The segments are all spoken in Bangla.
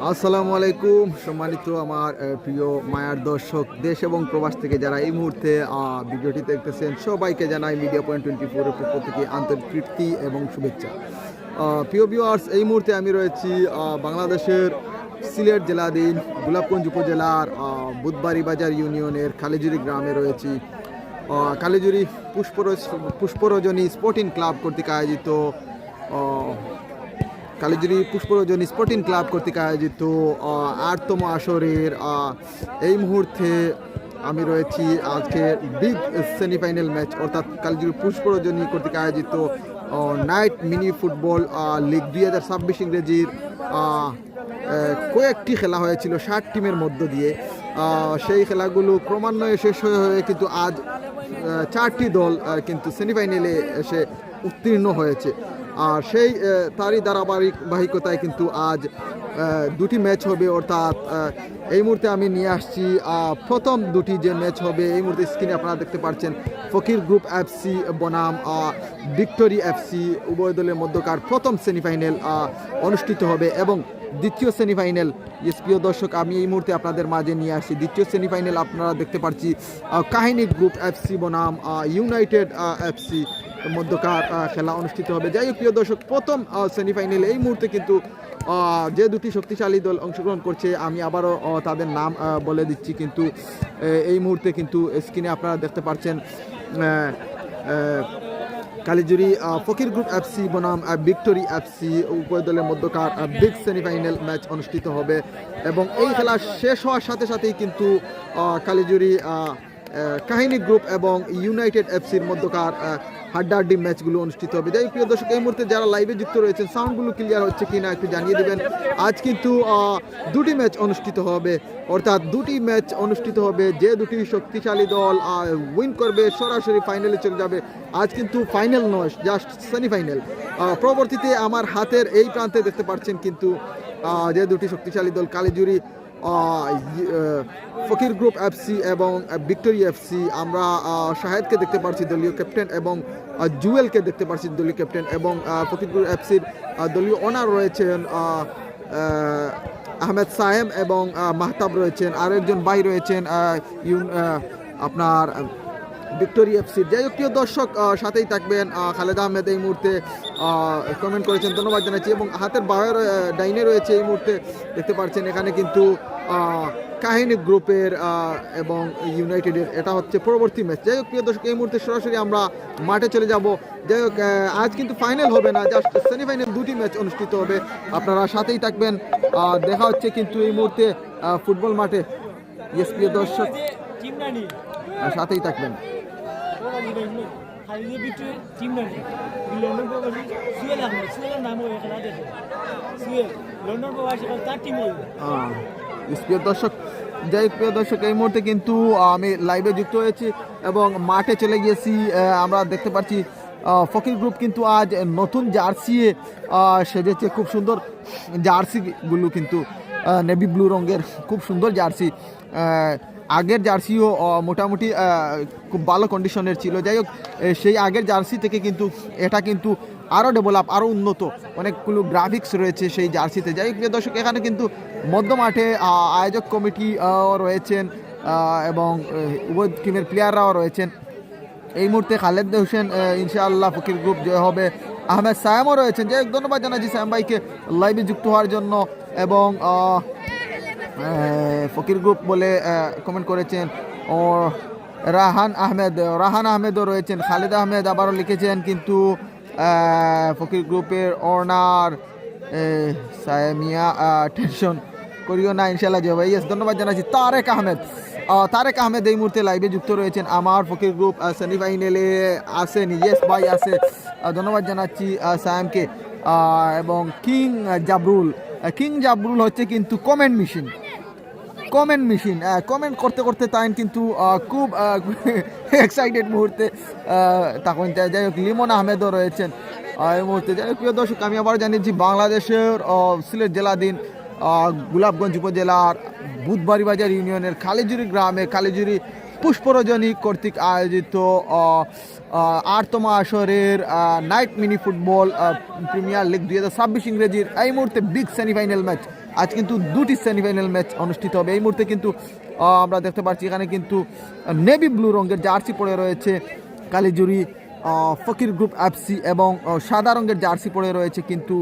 আসসালামু আলাইকুম সম্মানিত আমার প্রিয় মায়ার দর্শক দেশ এবং প্রবাস থেকে যারা এই মুহূর্তে ভিডিওটি দেখতেছেন সবাইকে জানাই মিডিয়া পয়েন্ট 24 পক্ষ থেকে আন্তরিক প্রীতি এবং শুভেচ্ছা। প্রিয় ভিউয়ার্স, এই মুহূর্তে আমি রয়েছি বাংলাদেশের সিলেট জেলাধীন গোলাপগঞ্জ উপজেলার বুধবাড়ি বাজার ইউনিয়নের খালেজুরি গ্রামে রয়েছি। খালেজুরি পুষ্পরজনী স্পোর্টিং ক্লাব কর্তৃক আয়োজিত কালীজুরি পুষ্পরজনী স্পোর্টিং ক্লাব কর্তৃক আয়োজিত 8তম আসরের এই মুহূর্তে আমি রয়েছি আজকে বিগ সেমিফাইনাল ম্যাচ, অর্থাৎ কালীজুরি পুষ্পরজনী কর্তৃক আয়োজিত নাইট মিনি ফুটবল লিগ 2026 ইংরেজির কয়েকটি খেলা হয়েছিল 60 টিমের মধ্য দিয়ে। সেই খেলাগুলো ক্রমান্বয়ে শেষ হয়ে কিন্তু আজ 4টি দল কিন্তু সেমিফাইনালে এসে উত্তীর্ণ হয়েছে। আর সেই তারই ধারাবাহিকতায় কিন্তু আজ দুটি ম্যাচ হবে, অর্থাৎ এই মুহূর্তে আমি নিয়ে আসছি প্রথম দুটি যে ম্যাচ হবে। এই মুহূর্তে স্ক্রিনে আপনারা দেখতে পাচ্ছেন ফকির গ্রুপ এফসি বনাম ভিক্টোরি এফসি উভয় দলের মধ্যকার প্রথম সেমিফাইনাল অনুষ্ঠিত হবে এবং দ্বিতীয় সেমিফাইনাল, প্রিয় দর্শক, আমি এই মুহূর্তে আপনাদের মাঝে নিয়ে আসছি দ্বিতীয় সেমিফাইনাল। আপনারা দেখতে পাচ্ছি কাহিনী গ্রুপ এফসি বনাম ইউনাইটেড এফসি মধ্যকার খেলা অনুষ্ঠিত হবে। যাই হোক প্রিয় দর্শক, প্রথম সেমিফাইনালে এই মুহূর্তে কিন্তু যে দুটি শক্তিশালী দল অংশগ্রহণ করছে আমি আবারও তাদের নাম বলে দিচ্ছি। কিন্তু এই মুহূর্তে কিন্তু স্ক্রিনে আপনারা দেখতে পাচ্ছেন কালীজুরি ফকির গ্রুপ এফসি বনাম ভিক্টোরি এফসি উভয় দলের মধ্যকার বিগ সেমিফাইনাল ম্যাচ অনুষ্ঠিত হবে এবং এই খেলা শেষ হওয়ার সাথে সাথেই কিন্তু কালীজুরি কাহিনী গ্রুপ এবং ইউনাইটেড এফসির মধ্যকার হাড্ডাহাড্ডি ম্যাচগুলো অনুষ্ঠিত হবে। যাই প্রিয় দর্শক, এই মুহূর্তে যারা লাইভে যুক্ত রয়েছেন সাউন্ডগুলো ক্লিয়ার হচ্ছে কি না একটু জানিয়ে দেবেন। আজ কিন্তু দুটি ম্যাচ অনুষ্ঠিত হবে, অর্থাৎ দুটি ম্যাচ অনুষ্ঠিত হবে। যে দুটি শক্তিশালী দল উইন করবে সরাসরি ফাইনালে চলে যাবে। আজ কিন্তু ফাইনাল নয়, জাস্ট সেমিফাইনাল। পরবর্তীতে আমার হাতের এই প্রান্তে দেখতে পাচ্ছেন কিন্তু যে দুটি শক্তিশালী দল কালীজুরি ফকির গ্রুপ এফসি এবং ভিক্টোরি এফসি। আমরা শাহেদকে দেখতে পাচ্ছি দলীয় ক্যাপ্টেন এবং জুয়েলকে দেখতে পাচ্ছি দলীয় ক্যাপ্টেন এবং ফকির গ্রুপ এফসির দলীয় ওনার রয়েছেন আহমেদ সাহেব এবং মাহতাব রয়েছেন, আর একজন ভাই রয়েছেন আপনার ভিক্টোরি এফসির। যাই হোক প্রিয় দর্শক, সাথেই থাকবেন। খালেদা আহমেদ এই মুহূর্তে কমেন্ট করেছেন, ধন্যবাদ জানাচ্ছি। এবং হাতের বায়ের ডাইনে রয়েছে এই মুহূর্তে দেখতে পাচ্ছেন এখানে কিন্তু কাহিনী গ্রুপের এবং ইউনাইটেডের, এটা হচ্ছে পরবর্তী ম্যাচ। যাই হোক প্রিয় দর্শক, এই মুহূর্তে সরাসরি আমরা মাঠে চলে যাব। যাই হোক আজ কিন্তু ফাইনাল হবে না, জাস্ট সেমিফাইনাল দুটি ম্যাচ অনুষ্ঠিত হবে। আপনারা সাথেই থাকবেন, দেখা হচ্ছে কিন্তু এই মুহূর্তে ফুটবল মাঠে। প্রিয় দর্শক, সাথেই থাকবেন। প্রিয় দর্শক, যাই প্রিয় দর্শক, এই মুহূর্তে কিন্তু আমি লাইভে যুক্ত হয়েছি এবং মাঠে চলে গিয়েছি। আমরা দেখতে পাচ্ছি ফকির গ্রুপ কিন্তু আজ নতুন জার্সি সেজেছে, খুব সুন্দর জার্সিগুলো কিন্তু নেভি ব্লু রঙের, খুব সুন্দর জার্সি। আগের জার্সিও মোটামুটি খুব ভালো কন্ডিশনের ছিল। যাই হোক সেই আগের জার্সি থেকে কিন্তু এটা কিন্তু আরও ডেভেলপ, আরও উন্নত, অনেকগুলো গ্রাফিক্স রয়েছে সেই জার্সিতে। যাই হোক দর্শক, এখানে কিন্তু মধ্য মাঠে আয়োজক কমিটি রয়েছেন এবং উভয় টিমের প্লেয়াররাও রয়েছেন। এই মুহূর্তে খালেদ হোসেন ইনশাআল্লাহ ফকির গ্রুপ জয় হবে। আহমেদ সায়েমও রয়েছেন। যাই হোক ধন্যবাদ জানাচ্ছি সায়েম ভাইকে লাইভে যুক্ত হওয়ার জন্য এবং ফকির গ্রুপ বলে কমেন্ট করেছেন। ও রাহান আহমেদও রয়েছেন। খালিদ আহমেদ আবারও লিখেছেন কিন্তু ফকির গ্রুপের অনার সায়েমিয়া টেনশন করিও না, ইনশাল্লাহ জয় ভাই। ধন্যবাদ জানাচ্ছি তারেক আহমেদ এই মুহূর্তে লাইভে যুক্ত রয়েছেন। আমার ফকির গ্রুপ সেমিফাইনালে আসেন, ইয়েস ভাই আছে, ধন্যবাদ জানাচ্ছি সায়েমকে। এবং কিং জাবরুল হচ্ছে কিন্তু কমেন্ট মেশিন কমেন্ট করতে করতে তাই কিন্তু খুব এক্সাইটেড মুহূর্তে তখন। যাই হোক লিমন আহমেদও রয়েছেন এই মুহূর্তে। যাই হোক প্রিয় দর্শক, আমি আবার জানিয়েছি বাংলাদেশের সিলেট জেলাধীন গোলাপগঞ্জ উপজেলার বুধবাড়ি বাজার ইউনিয়নের খালেজুরি গ্রামে কালীজুরি পুষ্পরজনী কর্তৃক আয়োজিত 8তম আসরের night mini football premier league 2026 ইংরেজির এই মুহূর্তে বিগ সেমিফাইনাল ম্যাচ আজ কিন্তু দুটি সেমিফাইনাল ম্যাচ অনুষ্ঠিত হবে। এই মুহূর্তে কিন্তু আমরা দেখতে পাচ্ছি এখানে কিন্তু নেভি ব্লু রঙের জার্সি পরে রয়েছে কালিজুরি ফকির গ্রুপ এফসি এবং সাদা রঙের জার্সি পরে রয়েছে কিন্তু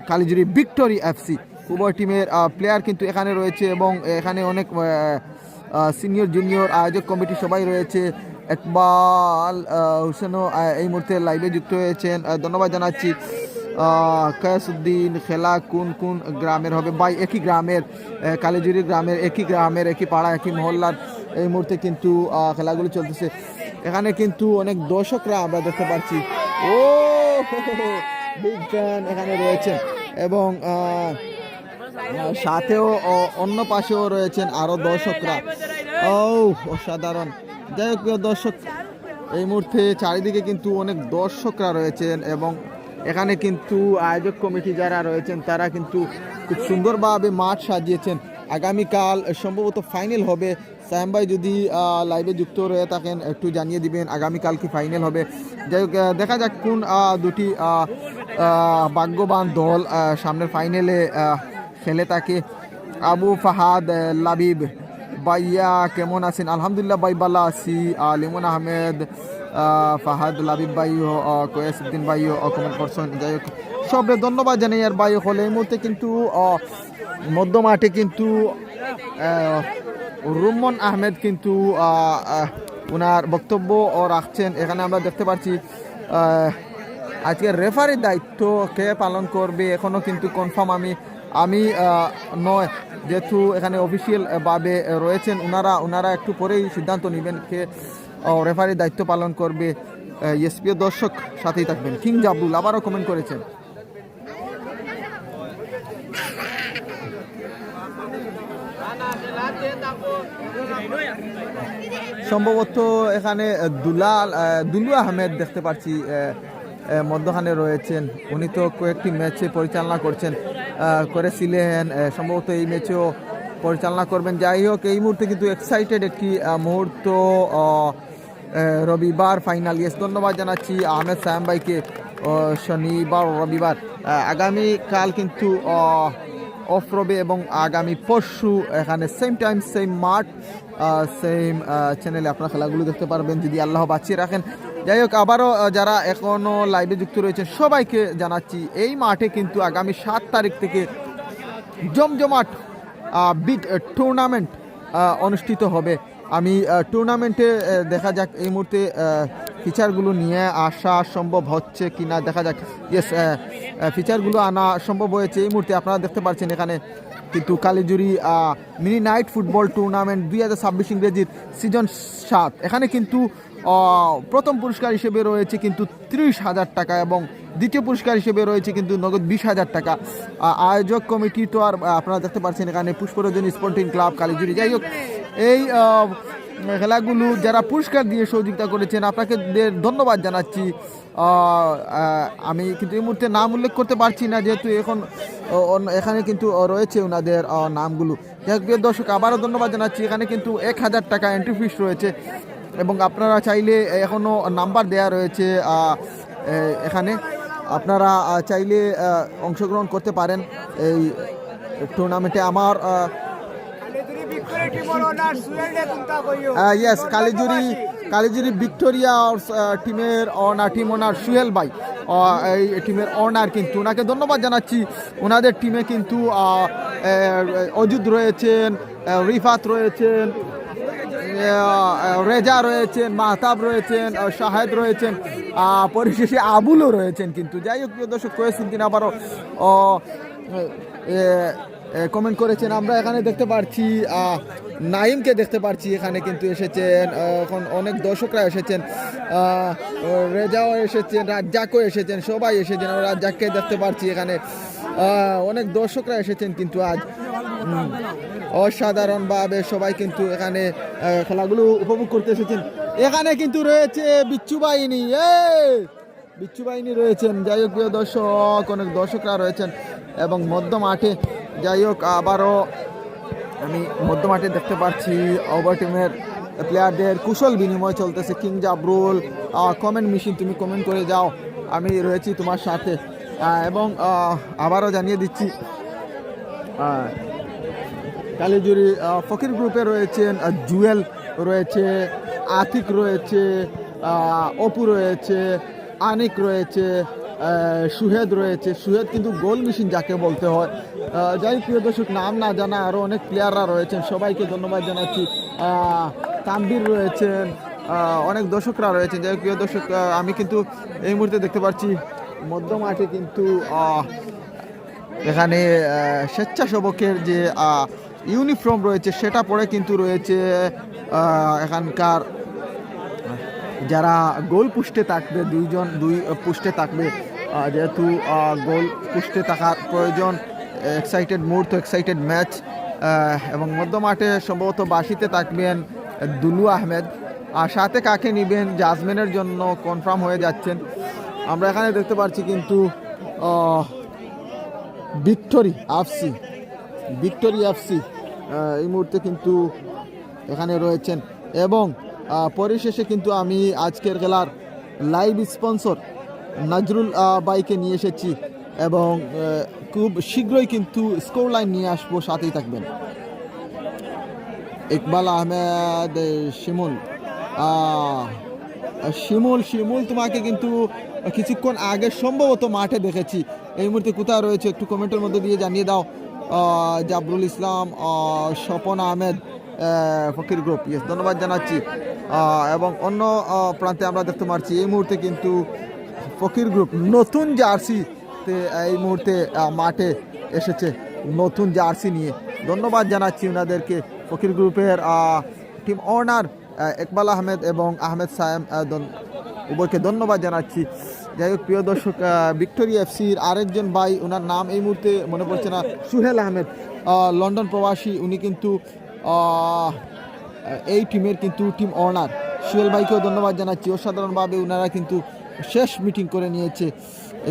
কালিজুরি ভিক্টোরি এফসি। উভয় টিমের প্লেয়ার কিন্তু এখানে রয়েছে এবং এখানে অনেক সিনিয়র জুনিয়র আয়োজক কমিটি সবাই রয়েছে। ইকবাল হোসেনও এই মুহূর্তে লাইভে যুক্ত হয়েছেন, ধন্যবাদ জানাচ্ছি। কয়াসউদ্দিন, খেলা কোন কোন গ্রামের হবে? ভাই একই গ্রামের, কালিজুরি গ্রামের, একই গ্রামের, একই পাড়া, একই মহল্লার এই মুহূর্তে কিন্তু খেলাগুলো চলতেছে। এখানে কিন্তু অনেক দর্শকরা আমরা দেখতে পাচ্ছি। ও বিগ ফ্যান এখানে রয়েছেন এবং সাথেও অন্য পাশেও রয়েছেন আরো দর্শকরা। ও অসাধারণ। যাই হোক প্রিয় দর্শক, এই মুহূর্তে চারিদিকে কিন্তু অনেক দর্শকরা রয়েছেন এবং এখানে কিন্তু আয়োজক কমিটি যারা রয়েছেন তারা কিন্তু খুব সুন্দরভাবে মাঠ সাজিয়েছেন। আগামীকাল সম্ভবত ফাইনাল হবে। সায়েম ভাই যদি লাইভে যুক্ত রয়ে থাকেন একটু জানিয়ে দিবেন আগামীকাল কি ফাইনাল হবে। যাই হোক দেখা যাক কোন দুটি ভাগ্যবান দল সামনের ফাইনালে খেলে থাকে। আবু ফাহাদ লাবিব ভাইয়া কেমন আছেন? আলহামদুলিল্লাহ ভাই ভালো আছি। লিমন আহমেদ, ফাহাদ লাবিব ভাইও, কয়াসউদ্দিন ভাইও কমেন্ট করছেন। যাই হোক সবে ধন্যবাদ জানাই আর ভাই হলে। এই মুহূর্তে কিন্তু মধ্য মাঠে কিন্তু রুম্মন আহমেদ কিন্তু ওনার বক্তব্য রাখছেন। এখানে আমরা দেখতে পাচ্ছি আজকের রেফারির দায়িত্ব কে পালন করবে এখনও কিন্তু কনফার্ম আমি নয়, যেহেতু এখানে অফিসিয়াল ভাবে রয়েছেন ওনারা একটু পরেই সিদ্ধান্ত নেবেন কে রেফারির দায়িত্ব পালন করবে। এসপিও দর্শক সাথেই থাকবেন। কিং জাবরুল আবারও কমেন্ট করেছেন। সম্ভবত এখানে দুলু আহমেদ দেখতে পাচ্ছি মধ্যখানে রয়েছেন। উনি তো কয়েকটি ম্যাচে পরিচালনা করেছিলেন, সম্ভবত এই ম্যাচেও পরিচালনা করবেন। যাই হোক এই মুহূর্তে কিন্তু এক্সাইটেড একটি মুহূর্ত। রবিবার ফাইনাল। ইয়েস, ধন্যবাদ জানাচ্ছি আহমেদ সায়েম ভাইকে। শনিবার রবিবার আগামীকাল কিন্তু অফ রবে এবং আগামী পরশু এখানে সেম টাইম সেম মাঠ সেম চ্যানেলে আপনারা খেলাগুলো দেখতে পারবেন যদি আল্লাহ বাঁচিয়ে রাখেন। যাই হোক আবারও যারা এখনও লাইভে যুক্ত রয়েছেন সবাইকে জানাচ্ছি এই মাঠে কিন্তু আগামী 7 তারিখ থেকে জমজমাট বিগ টুর্নামেন্ট অনুষ্ঠিত হবে। আমি টুর্নামেন্টে দেখা যাক এই মুহূর্তে ফিচারগুলো নিয়ে আসা সম্ভব হচ্ছে কি না দেখা যাক। ইয়েস, ফিচারগুলো আনা সম্ভব হয়েছে। এই মুহূর্তে আপনারা দেখতে পাচ্ছেন এখানে কিন্তু কালিজুরি মিনি নাইট ফুটবল টুর্নামেন্ট 2026 ইংরেজির সিজন 7। এখানে কিন্তু প্রথম পুরস্কার হিসেবে রয়েছে কিন্তু 30,000 টাকা এবং দ্বিতীয় পুরস্কার হিসেবে রয়েছে কিন্তু নগদ 20,000 টাকা। আয়োজক কমিটি তো আর আপনারা দেখতে পাচ্ছেন এখানে পুষ্পরঞ্জন স্পোর্টিং ক্লাব কালিজুরি। যাই হোক এই খেলাগুলো যারা পুরস্কার দিয়ে সহযোগিতা করেছেন আপনাকে ধন্যবাদ জানাচ্ছি। আমি কিন্তু এই মুহূর্তে নাম উল্লেখ করতে পারছি না যেহেতু এখন এখানে কিন্তু রয়েছে ওনাদের নামগুলো। যাই হোক প্রিয় দর্শক আবারও ধন্যবাদ জানাচ্ছি। এখানে কিন্তু 1,000 টাকা এন্ট্রি ফিস রয়েছে এবং আপনারা চাইলে এখনও নাম্বার দেয়া রয়েছে এখানে, আপনারা চাইলে অংশগ্রহণ করতে পারেন এই টুর্নামেন্টে। আমার ইয়েস কালিজুরি ভিক্টোরিয়া টিমের টিম ওনার সুহেল ভাই এই টিমের অনার কিন্তু ওনাকে ধন্যবাদ জানাচ্ছি। ওনাদের টিমে কিন্তু অজুদ রয়েছেন, রিফাত রয়েছেন, রেজা রয়েছেন, মাহতাব রয়েছেন, শাহেদ রয়েছেন, পরিশেষে আবুলও রয়েছেন কিন্তু। যাই হোক প্রিয় দর্শক কয়েকদিন আবারও কমেন্ট করেছেন। আমরা এখানে দেখতে পাচ্ছি নাইমকে দেখতে পাচ্ছি এখানে কিন্তু এসেছেন, এখন অনেক দর্শকরা এসেছেন, রেজাও এসেছেন, রাজ্জাকও এসেছেন, সবাই এসেছেন। রাজ্জাককে দেখতে পাচ্ছি এখানে অনেক দর্শকরা এসেছেন কিন্তু আজ অসাধারণভাবে সবাই কিন্তু এখানে খেলাগুলো উপভোগ করতে এসেছেন। এখানে কিন্তু রয়েছে বিচ্ছু বাহিনী রয়েছেন। যাই হোক প্রিয় দর্শক অনেক দর্শকরা রয়েছেন এবং মধ্য মাঠে। যাই হোক আবারও আমি মধ্য মাঠে দেখতে পাচ্ছি ওভার টিমের প্লেয়ারদের কুশল বিনিময় চলতেছে। কিং জাবরুল কমেন্ট মেশিন, তুমি কমেন্ট করে যাও, আমি রয়েছি তোমার সাথে। এবং আবারও জানিয়ে দিচ্ছি কালিজুরি ফকির গ্রুপে রয়েছেন জুয়েল রয়েছে, আতিক রয়েছে, অপু রয়েছে, আনিক রয়েছে, সুহেদ রয়েছে। সুহেদ কিন্তু গোল মেশিন যাকে বলতে হয়। যাই প্রিয় দর্শক, নাম না জানা আরও অনেক প্লেয়াররা রয়েছেন, সবাইকে ধন্যবাদ জানাচ্ছি। তানবীর রয়েছেন, অনেক দর্শকরা রয়েছেন। যাই প্রিয় দর্শক, আমি কিন্তু এই মুহূর্তে দেখতে পাচ্ছি মধ্য মাঠে কিন্তু এখানে স্বেচ্ছাসেবকের যে ইউনিফর্ম রয়েছে সেটা পরে কিন্তু রয়েছে এখানকার যারা গোল পুষ্টে থাকবে, দুই পুষ্টে থাকবে। যেহেতু গোল পুষ্টে থাকার প্রয়োজন, এক্সাইটেড মুহূর্ত, এক্সাইটেড ম্যাচ। এবং মধ্য মাঠে সম্ভবত বাসিতে থাকবেন দুলু আহমেদ, আর সাথে কাকে নেবেন জাজমেনের জন্য কনফার্ম হয়ে যাচ্ছেন। আমরা এখানে দেখতে পাচ্ছি কিন্তু ভিক্টোরি এফসি এই মুহূর্তে কিন্তু এখানে রয়েছেন। এবং পরিশেষে কিন্তু আমি আজকের খেলার লাইভ স্পন্সর নজরুল বাইকে নিয়ে এসেছি এবং খুব শীঘ্রই কিন্তু স্কোর লাইন নিয়ে আসবো, সাথেই থাকবেন। ইকবাল আহমেদ, শিমুল তোমাকে কিন্তু কিছুক্ষণ আগে সম্ভবত মাঠে দেখেছি। এই মুহূর্তে কোথায় রয়েছে একটু কমেন্টের মধ্যে দিয়ে জানিয়ে দাও। জাবরুল ইসলাম, স্বপন আহমেদ, ফকির গ্রুপ, ইয়েস, ধন্যবাদ জানাচ্ছি। এবং অন্য প্রান্তে আমরা দেখতে পাচ্ছি এই মুহূর্তে কিন্তু ফকির গ্রুপ নতুন জার্সিতে এই মুহূর্তে মাঠে এসেছে, নতুন জার্সি নিয়ে। ধন্যবাদ জানাচ্ছি ওনাদেরকে, ফকির গ্রুপের টিম ওনার ইকবাল আহমেদ এবং আহমেদ সায়েম, উভয়কে ধন্যবাদ জানাচ্ছি। যাই হোক প্রিয় দর্শক, ভিক্টোরি এফসির আরেকজন ভাই, ওনার নাম এই মুহূর্তে মনে পড়ছে না, সুহেল আহমেদ, লন্ডন প্রবাসী, উনি কিন্তু এই টিমের কিন্তু টিম ওনার। সুহেল ভাইকেও ধন্যবাদ জানাচ্ছি, অসাধারণভাবে ওনারা কিন্তু শেষ মিটিং করে নিয়েছে।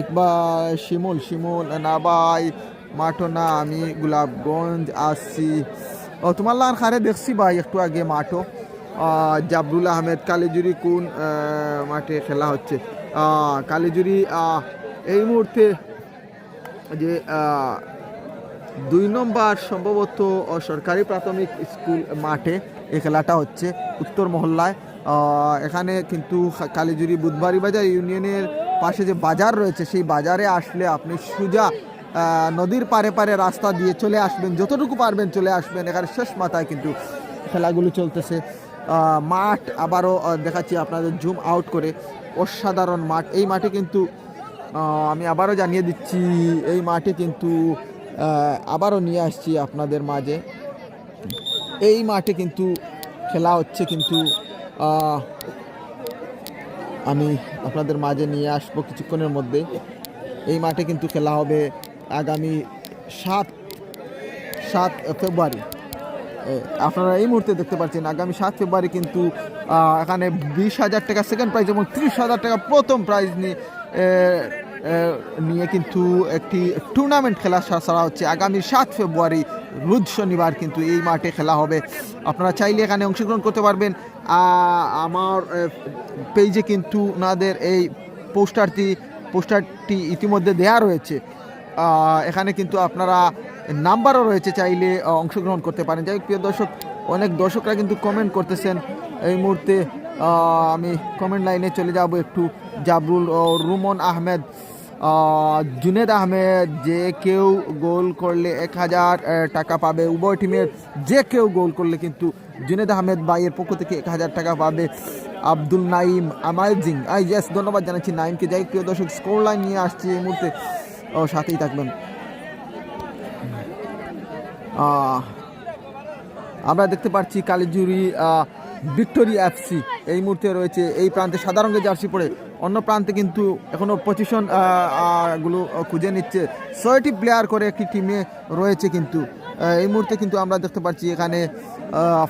একবার শিমুল না ভাই, মাঠো না, আমি গোলাপগঞ্জ আসছি। তোমার লান খারে দেখছি ভাই একটু আগে মাঠো। জাবরুল আহমেদ, কালিজুরি কোন মাঠে খেলা হচ্ছে? কালিজুরি এই মুহূর্তে যে 2 নম্বর সম্ভবত সরকারি প্রাথমিক স্কুল মাঠে এই খেলাটা হচ্ছে, উত্তর মহল্লায়। এখানে কিন্তু কালিজুরি বুধবাড়ি বাজার ইউনিয়নের পাশে যে বাজার রয়েছে, সেই বাজারে আসলে আপনি সোজা নদীর পারে পারে রাস্তা দিয়ে চলে আসবেন, যতটুকু পারবেন চলে আসবেন। এখানে শেষ মাথায় কিন্তু খেলাগুলো চলতেছে। মাঠ আবারও দেখাচ্ছি আপনাদের জুম আউট করে, অসাধারণ মাঠ। এই মাঠে কিন্তু আমি আবারও জানিয়ে দিচ্ছি, এই মাঠে কিন্তু আবারও নিয়ে আসছি আপনাদের মাঝে। এই মাঠে কিন্তু খেলা হচ্ছে, কিন্তু আমি আপনাদের মাঝে নিয়ে আসবো কিছুক্ষণের মধ্যে। এই মাঠে কিন্তু খেলা হবে আগামী 7 ফেব্রুয়ারি। আপনারা এই মুহূর্তে দেখতে পাচ্ছেন আগামী 7 ফেব্রুয়ারি কিন্তু এখানে 20,000 টাকা সেকেন্ড প্রাইজ এবং 30,000 টাকা প্রথম প্রাইজ নিয়ে কিন্তু একটি টুর্নামেন্ট খেলা সারা হচ্ছে আগামী 7 ফেব্রুয়ারি রোজ শনিবার কিন্তু এই মাঠে খেলা হবে। আপনারা চাইলে এখানে অংশগ্রহণ করতে পারবেন। আমার পেজে কিন্তু ওনাদের এই পোস্টারটি ইতিমধ্যে দেয়া রয়েছে। এখানে কিন্তু আপনারা নাম্বারও রয়েছে, চাইলে অংশগ্রহণ করতে পারেন। যাই হোক প্রিয় দর্শক, অনেক দর্শকরা কিন্তু কমেন্ট করতেছেন এই মুহূর্তে। আমি কমেন্ট লাইনে চলে যাব একটু। জাবরুল, রুমন আহমেদ, জুনেদ আহমেদ, যে কেউ গোল করলে 1,000 টাকা পাবে। উভয় টিমের যে কেউ গোল করলে কিন্তু জুনেদ আহমেদ ভাইয়ের পক্ষ থেকে 1,000 টাকা পাবে। আব্দুল নাইম, আমাইজিং, ইয়েস, ধন্যবাদ জানাচ্ছি নাইমকে। যাই প্রিয় দর্শক, স্কোর লাইন নিয়ে আসছি এই মুহূর্তে, সাথেই থাকবেন। আমরা দেখতে পাচ্ছি কালিজুরি ভিক্টোরি এফসি এই মুহূর্তে রয়েছে এই প্রান্তে সাদা রঙের জার্সি পরে, অন্য প্রান্তে কিন্তু এখনও পজিশন গুলো খুঁজে নিচ্ছে। 6টি প্লেয়ার করে একটি টিমে রয়েছে কিন্তু এই মুহূর্তে কিন্তু আমরা দেখতে পাচ্ছি এখানে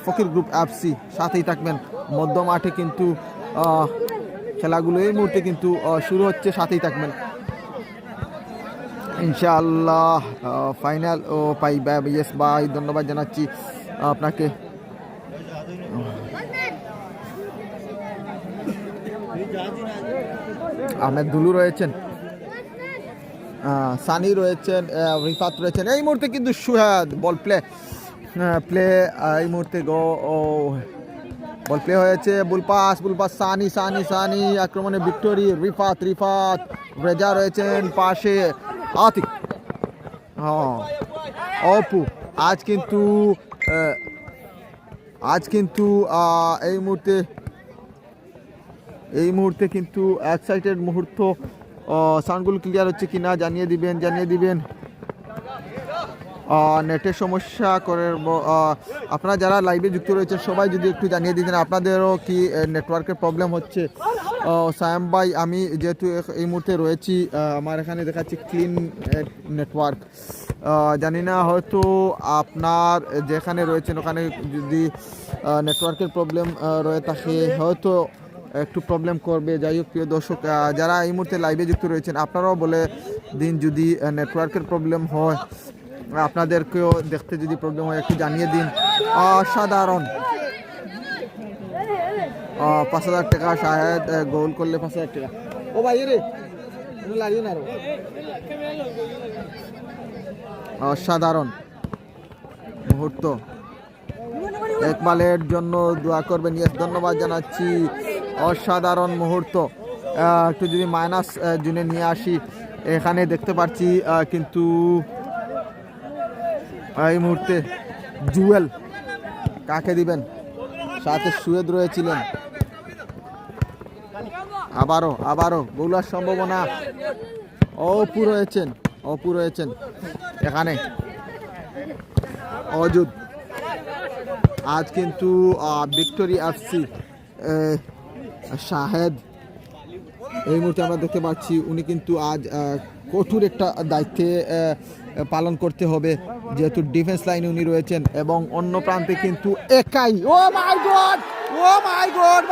ফকির গ্রুপ এফসি, সাথেই থাকবেন। মধ্য মাঠে কিন্তু খেলাগুলো এই মুহূর্তে কিন্তু শুরু হচ্ছে, সাথেই থাকবেন ইনশাআল্লাহ। ফাইনাল ও পাইবা, ইয়েস ভাই, ধন্যবাদ জানাচ্ছি আপনাকে। আহমেদ দুলু রয়েছেন, সানি রয়েছেন, রিফাত রয়েছেন। এই মুহূর্তে কিন্তু সুহাদ বল প্লে এই মুহূর্তে বল প্লে হয়েছে। বুলপাস সানি আক্রমণে ভিক্টোরি। রিফাত রেজা রয়েছেন পাশে। আতিক, অপু। আজ কিন্তু এই মুহূর্তে কিন্তু এক্সাইটেড মুহূর্ত। সাউন্ডগুলো ক্লিয়ার হচ্ছে কিনা জানিয়ে দিবেন। নেটের সমস্যা করে আপনারা যারা লাইভে যুক্ত রয়েছেন সবাই যদি একটু জানিয়ে দিতেন আপনাদেরও কি নেটওয়ার্কের প্রবলেম হচ্ছে। সায়াম ভাই, আমি যেহেতু এই মুহূর্তে রয়েছি, আমার এখানে দেখাচ্ছি ক্লিন নেটওয়ার্ক। জানি না, হয়তো আপনার যেখানে রয়েছেন ওখানে যদি নেটওয়ার্কের প্রবলেম রয়ে থাকে হয়তো একটু প্রবলেম করবে। যাই হোক প্রিয় দর্শক, যারা এই মুহূর্তে লাইভে যুক্ত রয়েছেন আপনারাও বলে দিন যদি নেটওয়ার্কের প্রবলেম হয়, আপনাদেরকেও দেখতে যদি প্রবলেম হয় একটু জানিয়ে দিন। অসাধারণ 5,000 টাকা শাহেদ গোল করলে 5,000 টাকা। ও ভাই রে লাগিয়ে না, অসাধারণ মুহূর্ত। একবালের জন্য দোয়া করবেন। ইয়েস, ধন্যবাদ জানাচ্ছি। অসাধারণ মুহূর্ত। একটু যদি মাইনাস জুনে নিয়ে আসি, এখানে দেখতে পাচ্ছি কিন্তু এই মুহূর্তে জুয়েল কাকে দিবেন, সাথে সুয়েদ রয়েছিলেন। আবারও গোলার সম্ভাবনা। অপু রয়েছেন এখানে। অজুদ। আজ কিন্তু ভিক্টোরি এফসি শাহেদ এই মুহূর্তে আমরা দেখতে পাচ্ছি উনি কিন্তু আজ কঠোর একটা দায়িত্বে পালন করতে হবে, যেহেতু ডিফেন্স লাইনে উনি রয়েছেন এবং অন্য প্রান্তে কিন্তু একাই। ও মাই গড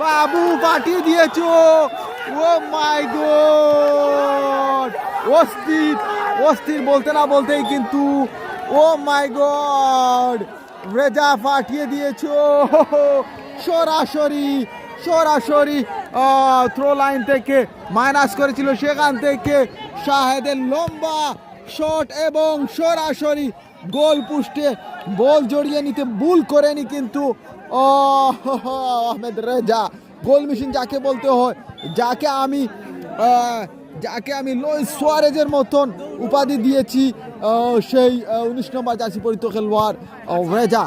বাবু পাঠিয়ে দিয়েছো। ও মাই গড, অস্থির বলতে না বলতেই কিন্তু ও মাই গড রেজা পাঠিয়ে দিয়েছো সরাসরি থ্রো লাইন থেকে মাইনাস করেছিল, সেখান থেকে শাহেদের লম্বা শট এবং সরাসরি গোল পোস্টে বল জড়িয়ে নিতে ভুল করেনি কিন্তু আহমেদ রেজা। গোল মেশিন যাকে বলতে হয়, যাকে আমি লুইস সুয়ারেজের মতন উপাধি দিয়েছি, সেই 19 নম্বর জার্সি পরিহিত খেলোয়াড় রেজা।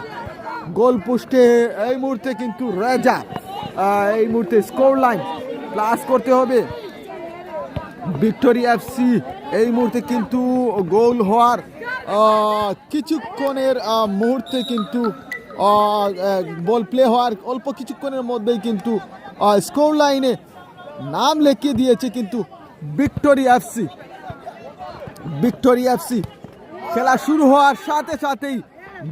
গোল পোস্টে এই মুহূর্তে কিন্তু রেজা এই মুহূর্তে স্কোর লাইন প্লাস করতে হবে। ভিক্টোরি এফসি এই মুহূর্তে কিন্তু গোল হওয়ার কিছুক্ষণের মুহূর্তে কিন্তু বল প্লে হওয়ার অল্প কিছুক্ষণের মধ্যেই কিন্তু স্কোর লাইনে নাম লিখিয়ে দিয়েছে কিন্তু ভিক্টোরি এফসি। খেলা শুরু হওয়ার সাথেই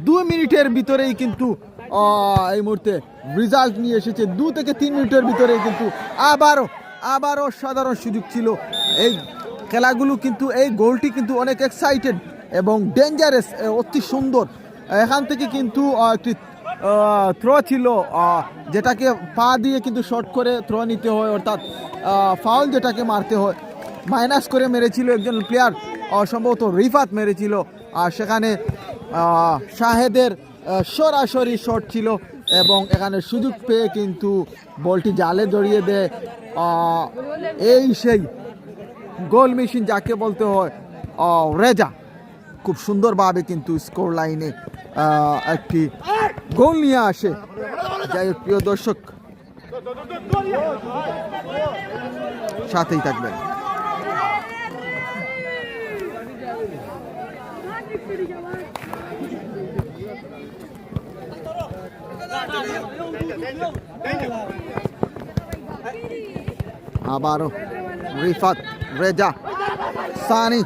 2 মিনিটের ভিতরেই কিন্তু এই মুহূর্তে রেজাল্ট নিয়ে এসেছে। 2 থেকে 3 মিনিটের ভিতরেই কিন্তু আবারও সাধারণ সুযোগ ছিল। এই খেলাগুলো কিন্তু এই গোলটি কিন্তু অনেক এক্সাইটেড এবং ডেঞ্জারাস, অতি সুন্দর। এখান থেকে কিন্তু একটি থ্রো ছিল, যেটাকে পা দিয়ে কিন্তু শর্ট করে থ্রো নিতে হয়, অর্থাৎ ফাউল যেটাকে মারতে হয়। মাইনাস করে মেরেছিল একজন প্লেয়ার, সম্ভবত রিফাত মেরেছিল, আর সেখানে শাহেদের সরাসরি শট ছিল এবং এখানে সুযোগ পেয়ে কিন্তু বলটি জালে জড়িয়ে দেয় এই সেই গোল মেশিন যাকে বলতে হয় রেজা। খুব সুন্দরভাবে কিন্তু স্কোর লাইনে একটি গোল নিয়ে আসে। যাই হোক প্রিয় দর্শক, সাথেই থাকবেন। আবারও রিফাত, রেজা, সানি।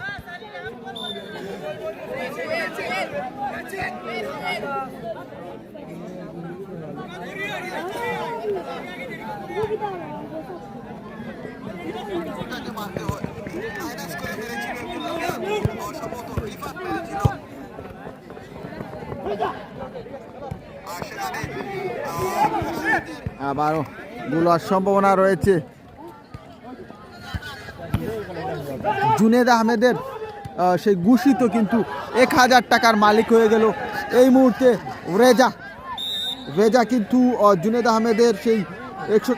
আবারও গোলার সম্ভাবনা রয়েছে। জুনেদ আহমেদের সেই ঘোষিত কিন্তু 1000 টাকার মালিক হয়ে গেল এই মুহূর্তে রেজা কিন্তু জুনেদ আহমেদের সেই 100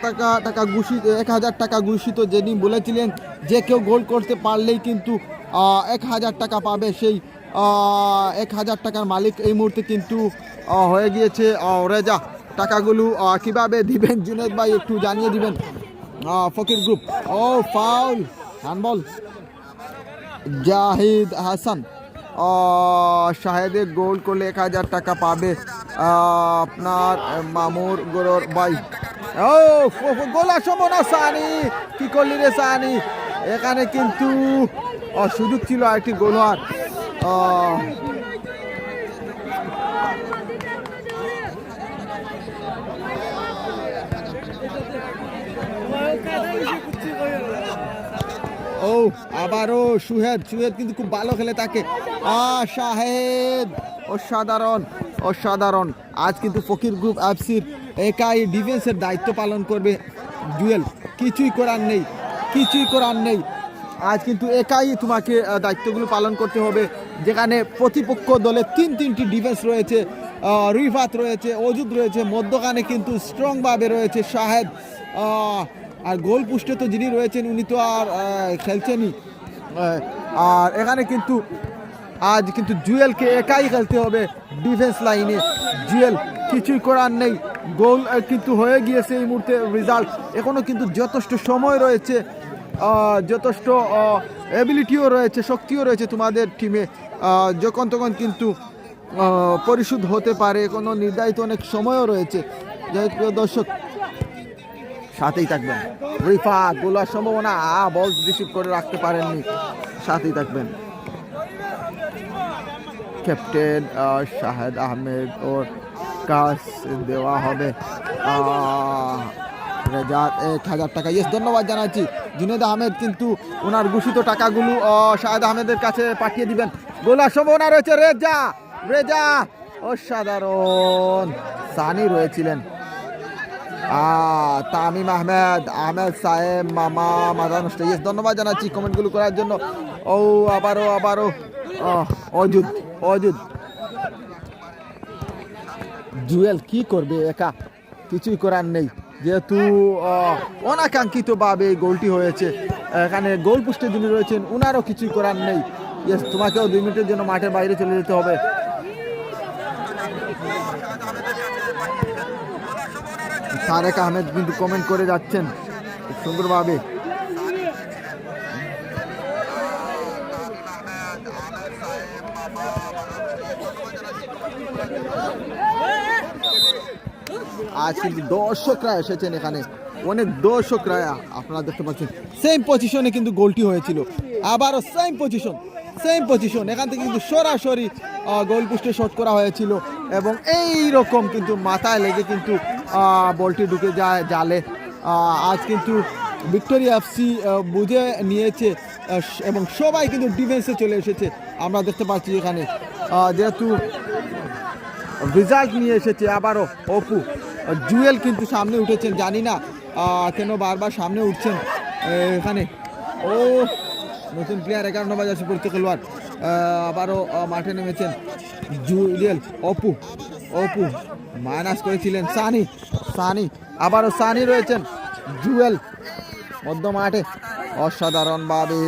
টাকা ঘোষিত 1000 টাকা ঘোষিত যেদিন বলেছিলেন যে কেউ গোল করতে পারলেই কিন্তু 1000 টাকা পাবে, সেই 1000 টাকার মালিক এই মুহূর্তে কিন্তু হয়ে গিয়েছে রেজা। টাকাগুলো কিভাবে দিবেন জুনেদ ভাই একটু জানিয়ে দিবেন। ফকির গ্রুপ, ও ফাউল, হ্যান্ডবল। জাহিদ হাসান শাহেদের গোল করলে 1000 টাকা পাবে আপনার মামুর গোরর ভাই। ও গোলা সম্ভাবনা, সানি কি করলি রে সানি, এখানে কিন্তু সুযোগ ছিল আরেকটি গোল হওয়ার। ও আবারও সুহেদ কিন্তু খুব ভালো খেলে তাকে। শাহেদ অসাধারণ। আজ কিন্তু ফকির গ্রুপ এফসির একাই ডিফেন্সের দায়িত্ব পালন করবে জুয়েল, কিছুই করার নেই। আজ কিন্তু একাই তোমাকে দায়িত্বগুলো পালন করতে হবে, যেখানে প্রতিপক্ষ দলে তিনটি ডিফেন্স রয়েছে, রিফাত রয়েছে, অজুদ রয়েছে, মধ্যখানে কিন্তু স্ট্রংভাবে রয়েছে শাহেদ। আর গোল পোস্টে তো যিনি রয়েছেন উনি তো আর খেলছেনই। আর এখানে কিন্তু আজ কিন্তু জুয়েলকে একাই খেলতে হবে ডিফেন্স লাইনে। জুয়েল কিছুই করার নেই, গোল কিন্তু হয়ে গিয়েছে এই মুহূর্তে। রেজাল্ট এখনও কিন্তু যথেষ্ট সময় রয়েছে, যথেষ্ট এবিলিটিও রয়েছে, শক্তিও রয়েছে তোমাদের টিমে। যখন তখন কিন্তু পরিশোধ হতে পারে, কোনো নির্ধারিত অনেক সময়ও রয়েছে। যাই হোক প্রিয় দর্শক, সাথেই থাকবেন। রিফাত গোলার সম্ভাবনা, বল রিসিভ করে রাখতে পারেননি, সাথেই থাকবেন। ক্যাপ্টেন শাহেদ আহমেদ ওর কাজ দেওয়া হবে রেজাত 1000 টাকা। ইয়েস, ধন্যবাদ জানাচ্ছি জুনেদ আহমেদ, কিন্তু ওনার ঘোষিত টাকাগুলো শাহেদ আহমেদের কাছে পাঠিয়ে দিবেন। গোলার সম্ভাবনা রয়েছে রেজা অসাধারণ। সানি রয়েছিলেন, তামিম আহমেদ সাহেব মামা মাদানুষ্ট। ইয়েস, ধন্যবাদ জানাচ্ছি কমেন্টগুলো করার জন্য। ও আবারও অজুদ। জুয়েল কি করবে একা, কিছুই করার নেই, যেহেতু অনাকাঙ্ক্ষিতভাবে গোলটি হয়েছে। এখানে গোল পোস্টে যিনি রয়েছেন উনারও কিছুই করার নেই। ইয়েস, তোমাকেও 2 মিনিটের জন্য মাঠের বাইরে চলে যেতে হবে। তারেক আহমেদ কিন্তু কমেন্ট করে যাচ্ছেন খুব সুন্দরভাবে। আজ কিন্তু দর্শকরা এসেছেন, এখানে অনেক দর্শকরা আপনারা দেখতে পাচ্ছেন। সেম পজিশনে কিন্তু গোলটি হয়েছিল, আবারও সেম পজিশন। এখান থেকে কিন্তু সরাসরি গোল পোস্টে শট করা হয়েছিল এবং এই রকম কিন্তু মাথায় লেগে কিন্তু বলটি ঢুকে যায় জালে। আজ কিন্তু ভিক্টোরিয়া এফসি বুঝে নিয়েছে এবং সবাই কিন্তু ডিফেন্সে চলে এসেছে। আমরা দেখতে পাচ্ছি এখানে যেহেতু রেজাল্ট নিয়ে এসেছে আবারও অপু। জুয়েল কিন্তু সামনে উঠেছেন, জানি না কেন বারবার সামনে উঠছেন এখানে। ও নতুন প্লেয়ার 11 নম্বর জার্সি পড়তে খেলোয়াড় আবারও মাঠে নেমেছেন জুয়েল। অপু মাইনাস করেছিলেন সানি আবারও সানি রয়েছেন। জুয়েল মধ্য মাঠে অসাধারণভাবে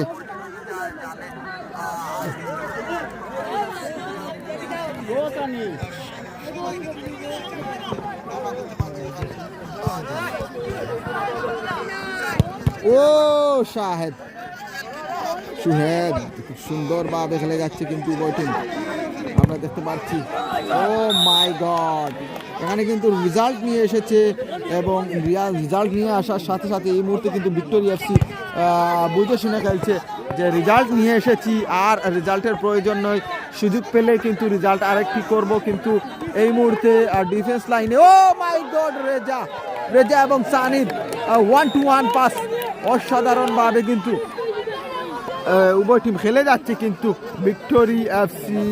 শাহেদ খুব সুন্দরভাবে খেলে যাচ্ছে কিন্তু বইটি আমরা দেখতে পাচ্ছি। ও মাই গড, এখানে কিন্তু রেজাল্ট নিয়ে এসেছে এবং রেজাল্ট নিয়ে আসার সাথে সাথে এই মুহূর্তে কিন্তু ভিক্টোরিয়া এফসি বুঝে শুনে খেলছে যে রেজাল্ট নিয়ে এসেছি, আর রেজাল্টের প্রয়োজন নয়, সুযোগ পেলে কিন্তু রেজাল্ট আরেকটি করব। কিন্তু এই মুহূর্তে ডিফেন্স লাইনে ও মাই গড রেজা এবং সানিদ 1-to-1 পাস অসাধারণভাবে কিন্তু উভয় টিম খেলে যাচ্ছে। কিন্তু ভিক্টোরিয়া এফসি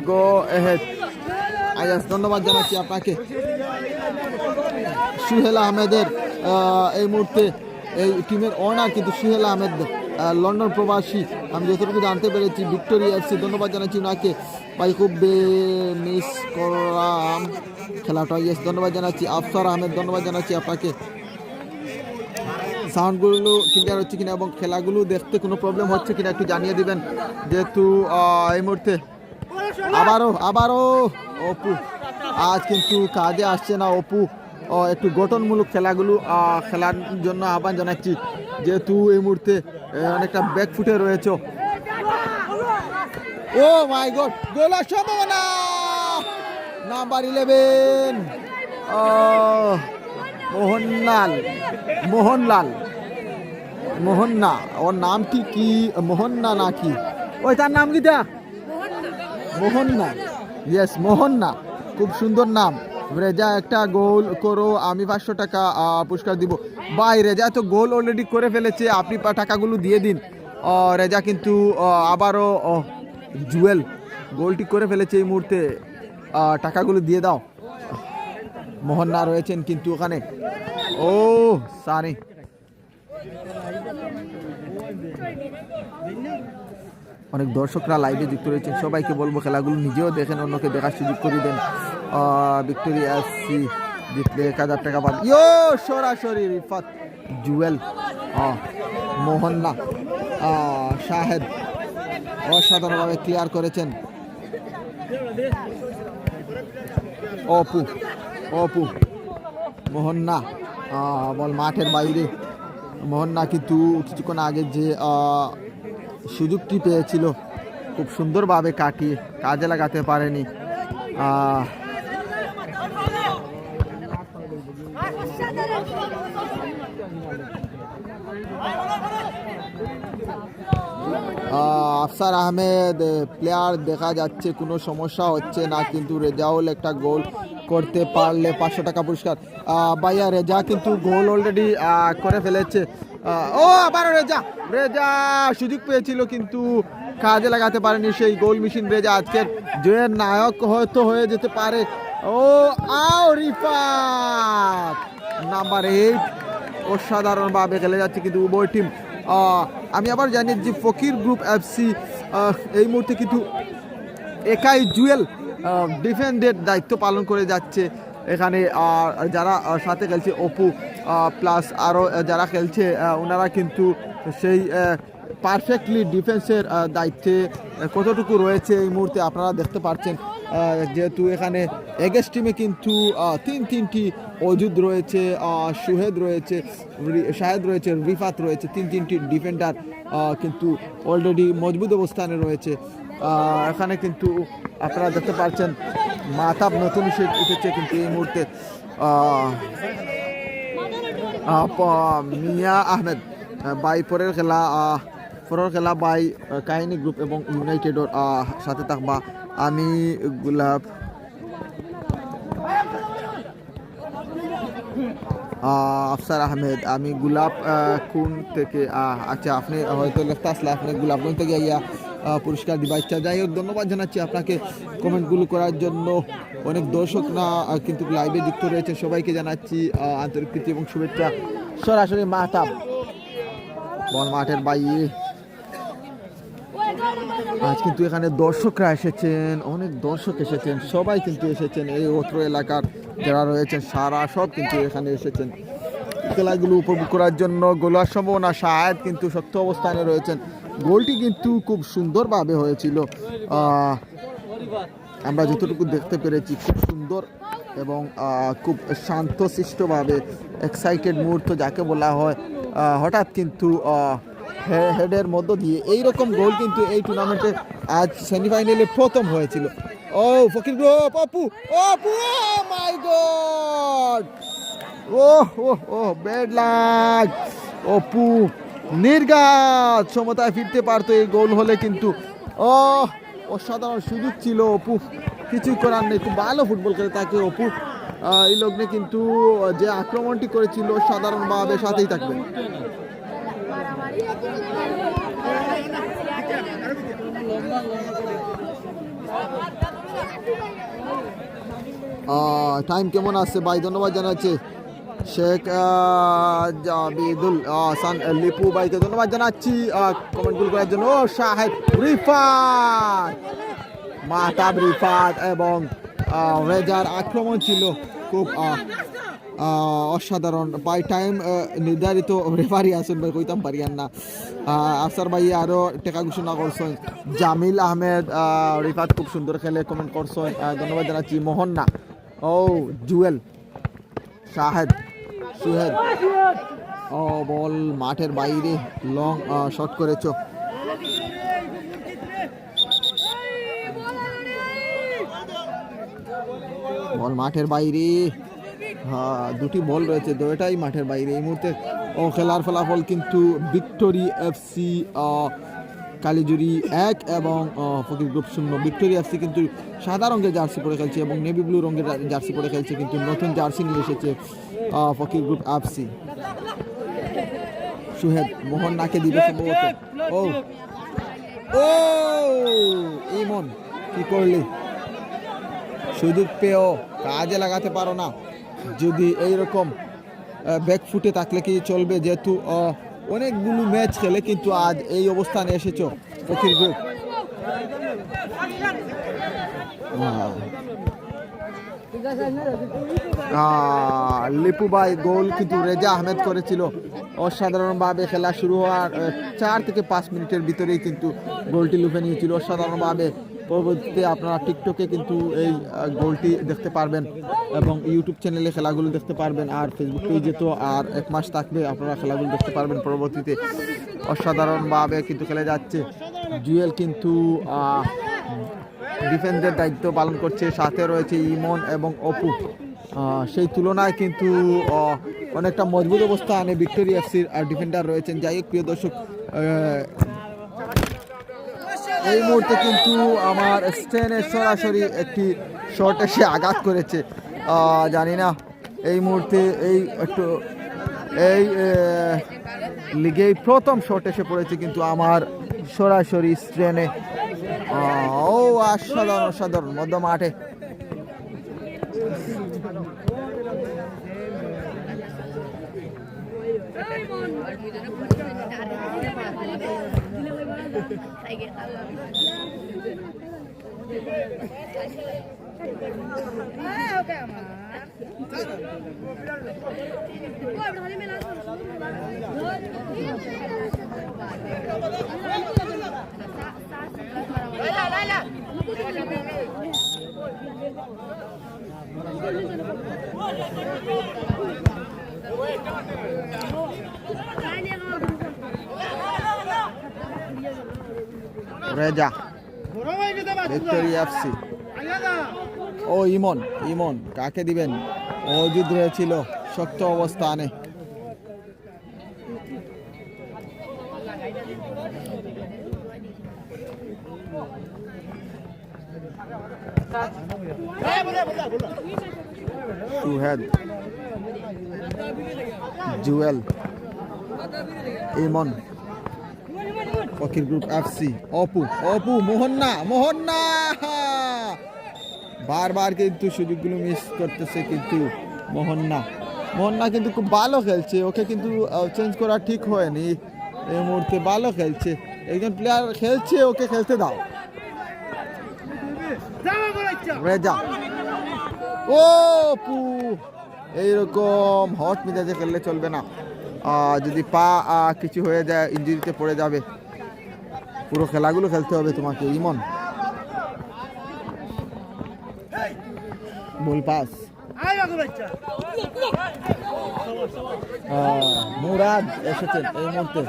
গো এহেড। ধন্যবাদ জানাচ্ছি আপনাকে। সুহেল আহমেদের এই মুহূর্তে এই টিমের ওনার কিন্তু সুহেল আহমেদ লন্ডন প্রবাসী, আমি যতটুকু জানতে পেরেছি ভিক্টোরিয়া এফসি, ধন্যবাদ জানাচ্ছি ওনাকে ভাই, খুব মিস করলাম খেলাটা। ইয়েস, ধন্যবাদ জানাচ্ছি আফসার আহমেদ, ধন্যবাদ জানাচ্ছি আপনাকে। সাউন্ডগুলো ক্লিয়ার হচ্ছে কিনা এবং খেলাগুলো দেখতে কোনো প্রবলেম হচ্ছে কিনা একটু জানিয়ে দিবেন, যেহেতু এই মুহূর্তে আবারও অপু আজ কিন্তু কাজে আসছে না। অপু একটু গঠনমূলক খেলাগুলো খেলার জন্য আহ্বান জানাচ্ছি, যেহেতু এই মুহূর্তে অনেকটা ব্যাকফুটে রয়েছে। ও মাই গড, গোলের সম্ভাবনা। নাম্বার 11 মোহন্না, ওর নামটি কি মোহন্না নাকি? ওই তার নাম কি? মোহন্না, ইয়েস মোহন্না, খুব সুন্দর নাম। রেজা একটা গোল করো, আমি 500 টাকা পুরস্কার দিব। ভাই রেজা তো গোল অলরেডি করে ফেলেছে, আপনি টাকাগুলো দিয়ে দিন। রেজা কিন্তু আবারও জুয়েল গোলটি করে ফেলেছে এই মুহূর্তে, টাকাগুলো দিয়ে দাও। মোহন্না রয়েছেন কিন্তু ওখানে। ও সানি, অনেক দর্শকরা লাইভে যুক্ত রয়েছেন, সবাইকে বলবো খেলাগুলো নিজেও দেখেন, অন্যকে দেখার সুযোগ করে দেন। ভিক্টোরিয়া এফসি জিতলে 1000 টাকা পান। সরাসরি রিফাত, জুয়েল, মোহন্না, শাহেদ অসাধারণভাবে ক্লিয়ার করেছেন। অপু মোহন্না বল মাঠের বাইরে। মোহন্না কিন্তু কিছুক্ষণ আগে যে সুযোগটি পেয়েছিল খুব সুন্দরভাবে কাটিয়ে কাজে লাগাতে পারেনি। আফসার আহমেদ প্লেয়ার দেখা যাচ্ছে, কোনো সমস্যা হচ্ছে না, কিন্তু রেজাউল একটা গোল করতে পারলে 500 টাকা পুরস্কার। ভাইয়া রেজা কিন্তু গোল অলরেডি করে ফেলেছে। আবারও রেজা সুযোগ পেয়েছিল কিন্তু কাজে লাগাতে পারেনি সেই গোল মেশিন। রেজা আজকের জয়ের নায়ক হয়তো হয়ে যেতে পারে। রিফাত নাম্বার 8 অসাধারণভাবে খেলে যাচ্ছে কিন্তু উভয় টিম। আমি আবার জানি যে ফকির গ্রুপ এফসি এই মুহূর্তে কিন্তু একাই জুয়েল ডিফেন্ডের দায়িত্ব পালন করে যাচ্ছে এখানে। যারা সাথে খেলছে অপু প্লাস আরও যারা খেলছে ওনারা কিন্তু সেই পারফেক্টলি ডিফেন্সের দায়িত্বে কতটুকু রয়েছে এই মুহূর্তে আপনারা দেখতে পাচ্ছেন, যেহেতু এখানে এগেস্ট টিমে কিন্তু তিনটি অজুদ রয়েছে, শাহেদ রয়েছে, রিফাত রয়েছে, তিনটি ডিফেন্ডার কিন্তু অলরেডি মজবুত অবস্থানে রয়েছে। এখানে কিন্তু আপনারা দেখতে পাচ্ছেন মাতাব নতুন উঠেছে কিন্তু এই মুহূর্তে মিয়া আহমেদ বাই পরের খেলা বাই কাহিনী গ্রুপ এবং ইউনাইটেডের সাথে থাকবা। আমি গোলাপ আফসার আহমেদ, আমি গোলাপ কোন থেকে আচ্ছা আপনি হয়তো লেখতে আসলে আপনি গোলাপগঞ্জ থেকে ইয়া পুরস্কার দিবা ইচ্ছা। যাই হোক, ধন্যবাদ জানাচ্ছি আপনাকে কমেন্টগুলো করার জন্য। অনেক দর্শক না কিন্তু লাইভে যুক্ত রয়েছে, সবাইকে জানাচ্ছি আন্তরিক প্রীতি এবং শুভেচ্ছা। সরাসরি মাহতাব বল মাঠের বাইরে। আজ কিন্তু এখানে দর্শকরা এসেছেন, অনেক দর্শক এসেছেন, সবাই কিন্তু এসেছেন এই অত্র এলাকার যারা রয়েছেন সারা সব কিন্তু এখানে এসেছেন খেলাগুলো উপভোগ করার জন্য। গোলার সম্ভাবনা শাহেদ কিন্তু শক্ত অবস্থানে রয়েছেন। গোলটি কিন্তু খুব সুন্দরভাবে হয়েছিল, আমরা যতটুকু দেখতে পেরেছি খুব সুন্দর এবং খুব শান্তশিষ্টভাবে এক্সাইটেড মুহূর্ত যাকে বলা হয়। হঠাৎ কিন্তু হেডের মধ্য দিয়ে এইরকম গোল কিন্তু এই টুর্নামেন্টে আজ সেমিফাইনালে প্রথম হয়েছিল। ফকির গ্রুপ অপু মাই গড, ব্যাড লাক। অপু নির্ঘাত সমতায় ফিরতে পারতো এই গোল হলে, কিন্তু অসাধারণ সুযোগ ছিল। অপু কিছুই করার নেই, খুব ভালো ফুটবল খেলে থাকে অপু। এই লগ্নে কিন্তু যে আক্রমণটি করেছিল সাধারণভাবে সাথেই থাকবেন। টাইম কেমন আছে ভাই, ধন্যবাদ জানাচ্ছি। শেখ জাবিদুল হাসান লিপু ভাইকে ধন্যবাদ জানাচ্ছি কমেন্টগুলো করার জন্য। ও শাহেদ রিফাত, মাহতাব রিফাত এবং রেজার আক্রমণ ছিল খুব অসাধারণ। বাই টাইম নির্ধারিত রেফারি আসেন ভাই কইতাম পারিয়ান না। আফসার ভাই আরও টেকা ঘোষণা করছেন। জামিল আহমেদ রিফাত খুব সুন্দর খেলে কমেন্ট করছেন, ধন্যবাদ জানাচ্ছি। মোহন্না, ও জুয়েল, শাহেদ, সুহেদ, ও বল মাঠের বাইরে লং শট করেছো। বল মাঠের বাইরে, দুটি বল রয়েছে, দুটোই মাঠের বাইরে এই মুহূর্তে। ও খেলার ফলাফল কিন্তু ভিক্টোরি এফসি কালিজুরি 1 এবং ফকির গ্রুপ 0। ভিক্টোরি এফসি কিন্তু সাদা রঙের জার্সি পরে খেলছে এবং নেভি ব্লু রঙের জার্সি পরে খেলছে, কিন্তু নতুন জার্সি নিয়ে এসেছে ফকির গ্রুপ এফসি। সুহেদ মোহন্নাকে দিবে সম্ভবত। ও ও ইমন কি করলি, সুযোগ পেয়েও কাজে লাগাতে পারো না। যদি এইরকম ব্যাক ফুটে থাকলে কি চলবে, যেহেতু অনেকগুলো ম্যাচ খেলে কিন্তু আজ এই অবস্থানে এসেছো ফকির গ্রুপ। লিপু ভাই গোল কিন্তু রেজা আহমেদ করেছিল। অসাধারণভাবে খেলা শুরু হওয়ার 4 থেকে 5 মিনিটের ভিতরেই কিন্তু গোলটি লুফে নিয়েছিল অসাধারণভাবে। পরবর্তীতে আপনারা টিকটকে কিন্তু এই গোলটি দেখতে পারবেন এবং ইউটিউব চ্যানেলে খেলাগুলো দেখতে পারবেন, আর ফেসবুক পেজে তো আর 1 মাস থাকবে আপনারা খেলাগুলো দেখতে পারবেন পরবর্তীতে। অসাধারণভাবে কিন্তু খেলে যাচ্ছে। জুয়েল কিন্তু ডিফেন্সের দায়িত্ব পালন করছে, সাথে রয়েছে ইমন এবং অপু। সেই তুলনায় কিন্তু অনেকটা মজবুত অবস্থানে ভিক্টোরি এফসির ডিফেন্ডার রয়েছেন। যাই হোক প্রিয় দর্শক, এই মুহূর্তে কিন্তু আমার স্টেনে সরাসরি একটি শট এসে আঘাত করেছে। জানি না এই মুহূর্তে এই লিগেই প্রথম শট এসে পড়েছে কিন্তু আমার সরাসরি স্ট্রেনে। ও অসাধারণ অসাধারণ মধ্য মাঠে। Reza Victory FC. ও ইমন, ইমন কাকে দিবেন, মজুদ রয়েছিল শক্ত অবস্থানে। সুহেদ, জুয়েল, ইমন, ফকির গ্রুপ এফসি, অপু, অপু, মোহন্না, মোহন্না বারবার কিন্তু সুযোগগুলো মিস করতেছে কিন্তু মোহন্না। মোহন্না কিন্তু খুব ভালো খেলছে, ওকে কিন্তু চেঞ্জ করা ঠিক হয়নি। এই মুহূর্তে ভালো খেলছে, একজন প্লেয়ার খেলছে, ওকে খেলতে দাও। রেজা, ও অপু, এইরকম হট মেজাজে খেললে চলবে না। যদি পা কিছু হয়ে যায়, ইনজুরিতে পড়ে যাবে। পুরো খেলাগুলো খেলতে হবে তোমাকে। ইমন, বল পাস, মুরাদ এসেছেন এই মুহূর্তে।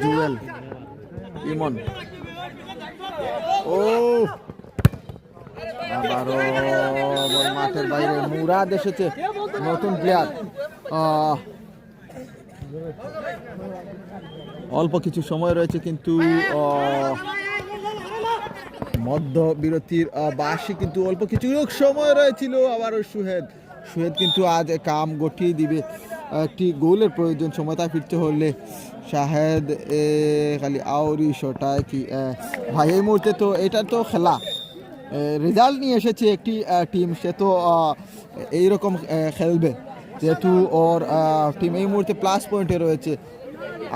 জুয়েল, ইমন, ও আবারও বল মাঠের বাইরে। মুরাদ এসেছে, নতুন প্লেয়ার। অল্প কিছু সময় রয়েছে কিন্তু মধ্য বিরতির বাসে কিন্তু অল্প কিছু সময় রয়েছিল। আবারও সুহেদ সুয়েদ কিন্তু আজ কাম গঠিয়ে দিবে। একটি গোলের প্রয়োজন সময়টা ফিরতে হলে। শাহেদ খালি আউরি শটায় কি ভাই এই মুহূর্তে তো এটা তো খেলা, রেজাল্ট নিয়ে এসেছে একটি টিম, সে তো এইরকম খেলবে যেহেতু ওর টিম এই মুহূর্তে প্লাস পয়েন্টে রয়েছে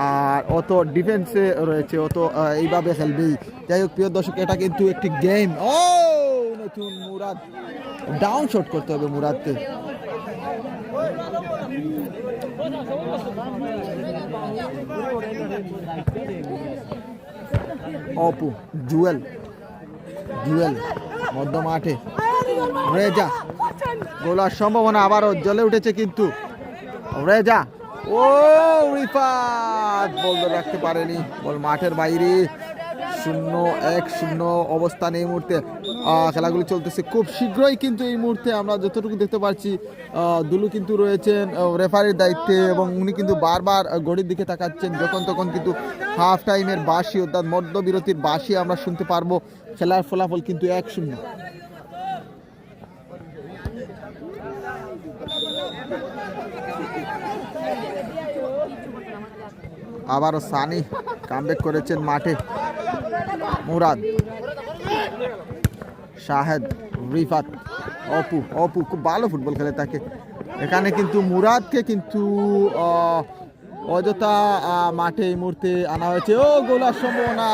আর অত ডিফেন্সে রয়েছে, অত এইভাবে খেলবেই। যাই হোক প্রিয় দর্শক, এটা কিন্তু একটি গেম। ও নতুন মুরাদ, ডাউন শট করতে হবে মুরাদকে। অপু জুয়েল মধ্য মাঠে রেজা, গোলার সম্ভাবনা আবারও জ্বলে উঠেছে কিন্তু রেজা। ও রিফাত বল রাখতে পারেনি, বল মাঠের বাইরে। 0-1 অবস্থান এই মুহূর্তে। খেলাগুলি চলতেছে খুব শীঘ্রই, কিন্তু এই মুহূর্তে আমরা যতটুকু দেখতে পাচ্ছি দুলু কিন্তু রয়েছেন রেফারির দায়িত্বে এবং উনি কিন্তু বারবার ঘড়ির দিকে তাকাচ্ছেন। যখন তখন কিন্তু হাফ টাইমের বাঁশি অর্থাৎ মধ্যবিরতির বাঁশি আমরা শুনতে পারবো। খেলার ফলাফল কিন্তু 1-0। আবারও সানি কামব্যাক করেছেন মাঠে। মুরাদ, শাহেদ, রিফাত, অপু খুব ভালো ফুটবল খেলে থাকে। এখানে কিন্তু মুরাদকে কিন্তু অযথা মাঠে এই মুহূর্তে আনা হয়েছে। ও গোলার সম্ভাবনা,